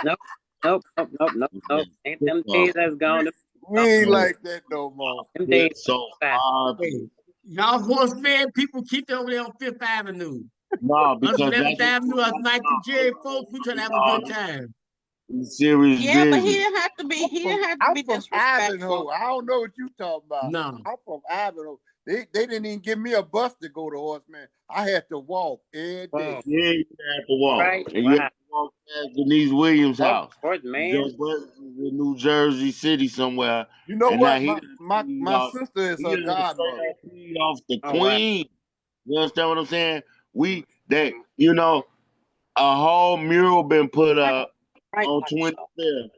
Nope. Nope. Nope. Nope. Nope. Ain't them days that's gone. We ain't like that no more. Them days So back. Hey, y'all horseman people keep it over there on Fifth Avenue. no, Us because 11th Avenue, us nice to Jerry folks, we trying to have a good no, time. serious Yeah, but he business. didn't have to be. He didn't have to I'm be from Ivanhoe. disrespectful. I don't know what you talking about. No. I'm from Ivanhoe. They didn't even give me a bus to go to Horseman. I had to walk every day. Wow. Yeah, you have to walk. Right. And you have Wow. to walk past Denise Williams' Of house. course, man. Joe Budden is in New Jersey City somewhere. You know And now what? he My sister is he her done godmother. straight feed off the Oh wow. queen. You understand what I'm saying? A whole mural been put up Right. on 25th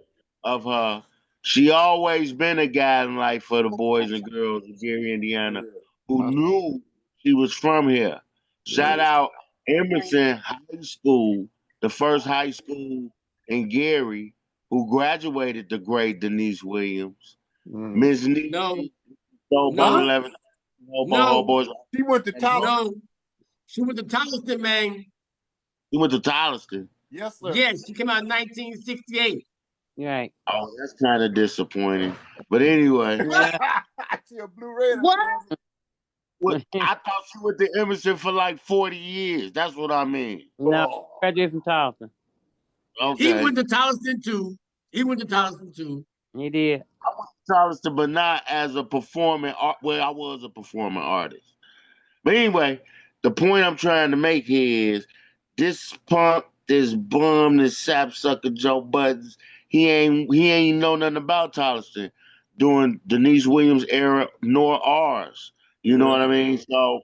of her. She always been a guiding light for the boys and girls of Gary, Indiana, who Yeah. knew she was from here. Shout out Emerson High School, the first high school in Gary, who graduated the great Denise Williams. Mm. Miss No, Niecy, Stobo Huh? 11, no, Boys. She went to Tyler. no. She went to Tolleson, man. He went to Tylerston. Yes, sir. Yes, she came out in 1968. You're right. Oh, that's kind of disappointing. But anyway, Yeah. She a Blue Raider. What? I thought she went to Emerson for like 40 years. That's what I mean. No. Oh. Graduated from Charleston. He Okay. went to Tolleson too. He went to Tolleson too. He did. Charleston, but not as a performing art. Well, I was a performing artist. But anyway, the point I'm trying to make here is this punk, this bum, this sapsucker Joe Buttons, he ain't know nothing about Charleston during Denise Williams' era nor ours. You know Yeah. what I mean? So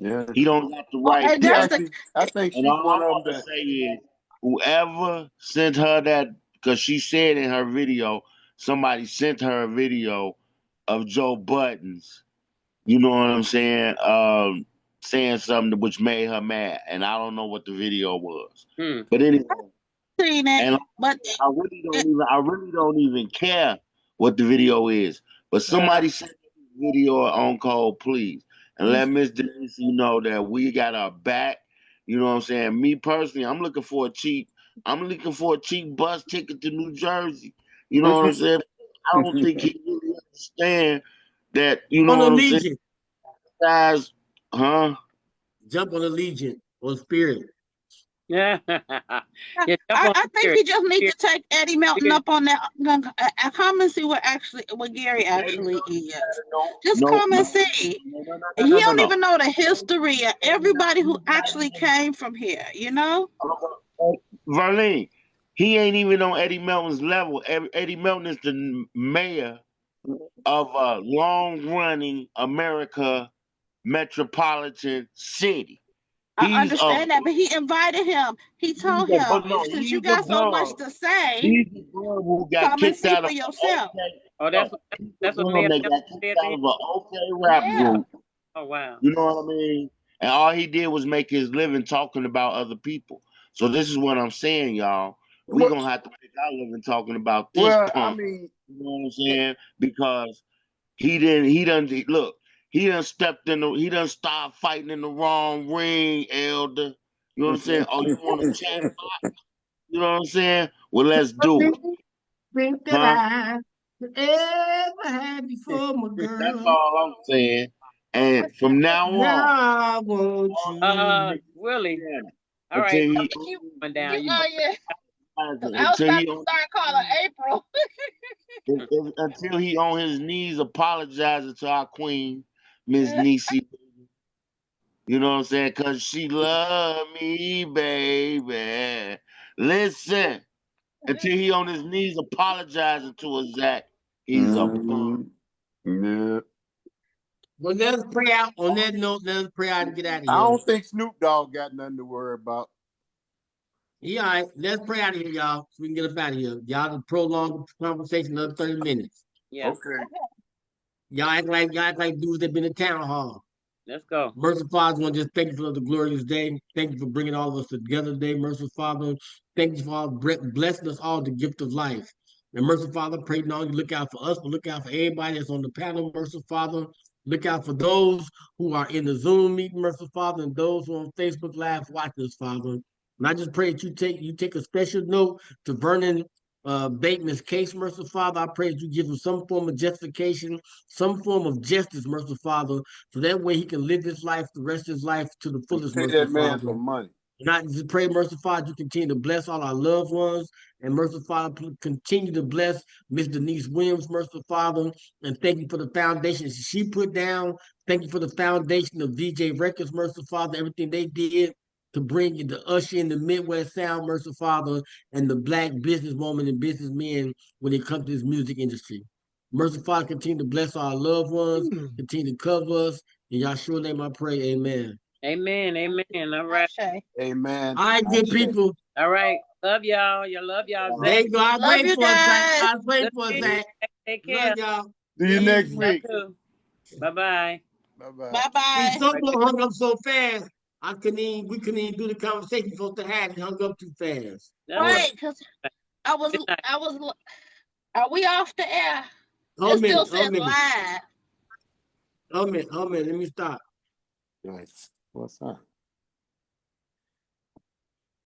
Yeah. he don't got the Oh, right and She that's person. the. actually, I think And she's all one I of want them to that. say is, whoever sent her that, because she said in her video, somebody sent her a video of Joe Buttons. You know what I'm saying? saying something which made her mad, and I don't know what the video was. Hmm. But anyway, Seen it, and but I really don't even care what the video is. But somebody send the video on call, please, and let Miss Denise know that we got our back. You know what I'm saying? Me personally, I'm looking for a cheap bus ticket to New Jersey. You know what I'm saying? I don't think he really understand that. You know On the what I'm saying? Legion. Guys, huh? Jump on the Legion or Spirit. Yeah. Yeah. Jump on I think Spirit. you just need to take Eddie Melton Spirit. up on that. Come and see what Gary actually is. Just No, come no, and see. no, no, And no, you no, don't no. even know the history of everybody who actually came from here. You know. Verlene, he ain't even on Eddie Melton's level. Eddie Melton is the mayor of a long-running America metropolitan city. I He's a understand that, but he invited him. He told him, but no, since you got so much to say, he's the bum who got come and kicked see out for of the yourself. OK. Oh, No, he's the that's what bum Mayor that Melton got kicked said to out him. of an OK rap Yeah. group. Oh, wow. You know what I mean? And all he did was make his living talking about other people. So this is what I'm saying, y'all. We Well, gonna have to make our living talking about this well, I punk. mean, You know what I'm saying? Because he done look, he done started fighting in the wrong ring, elder. You know what I'm saying? Oh, you want to chat? You know what I'm saying? Well, let's do it. Think that Huh? I could ever had before, my That's girl. all I'm saying. And from now Now on, I want you. Willie. All right. until he You, Going down. You yeah. I was until about he to on start calling April. until he on his knees apologizing to our queen, Miss Niecy. You know what I'm saying? Cause she love me, baby. Listen, until he on his knees apologizing to us, Zach, he's a punk. yeah. Well, let us pray out. On that note, let us pray out and get out of I here. don't think Snoop Dogg got nothing to worry about. Yeah, all right. Let's pray out of here, y'all, so we can get up out of here. Y'all can prolong the conversation another 30 minutes. Yeah. Okay. Y'all act like dudes that been in town hall. Let's go. Merciful Father, I want to just thank you for the glorious day. Thank you for bringing all of us together today, merciful Father. Thank you for all blessing us all the gift of life. And merciful Father, pray not only look out for us, but look out for everybody that's on the panel, merciful Father. Look out for those who are in the Zoom meeting, merciful Father, and those who are on Facebook Live watching us, Father. And I just pray that you take a special note to Vernon Bateman's case, merciful Father. I pray that you give him some form of justification, some form of justice, merciful Father, so that way he can live his life, the rest of his life to the fullest, Pay that merciful man Father. some money. And I just pray, merciful Father, you continue to bless all our loved ones. And merciful Father, continue to bless Miss Denise Williams, merciful Father. And thank you for the foundation she put down. Thank you for the foundation of VJ Records, merciful Father, everything they did to bring in, to usher in the Midwest sound, merciful Father, and the black businesswoman and businessmen when it comes to this music industry. Merciful Father, continue to bless our loved ones, continue to cover us. In Yahshua's name I pray, amen. Amen. Amen. All right. Amen. All right, I good say. people. All right. Love y'all. You love y'all. There Zach. you go. I Love wait you for it, Zach. guys. I wait Good for to it, see you. Zach. Take Love care. y'all. See you next Easy. Y'all week. too. Bye bye. Bye bye. Bye See, bye. Sobo hung up so fast. We couldn't even do the conversation we're supposed to have. He hung up too fast. That's all Right, What? because Good night. I was. Are we off the air? Hold It a still minute. says live. Hold a minute. Let me stop. Nice. What's up?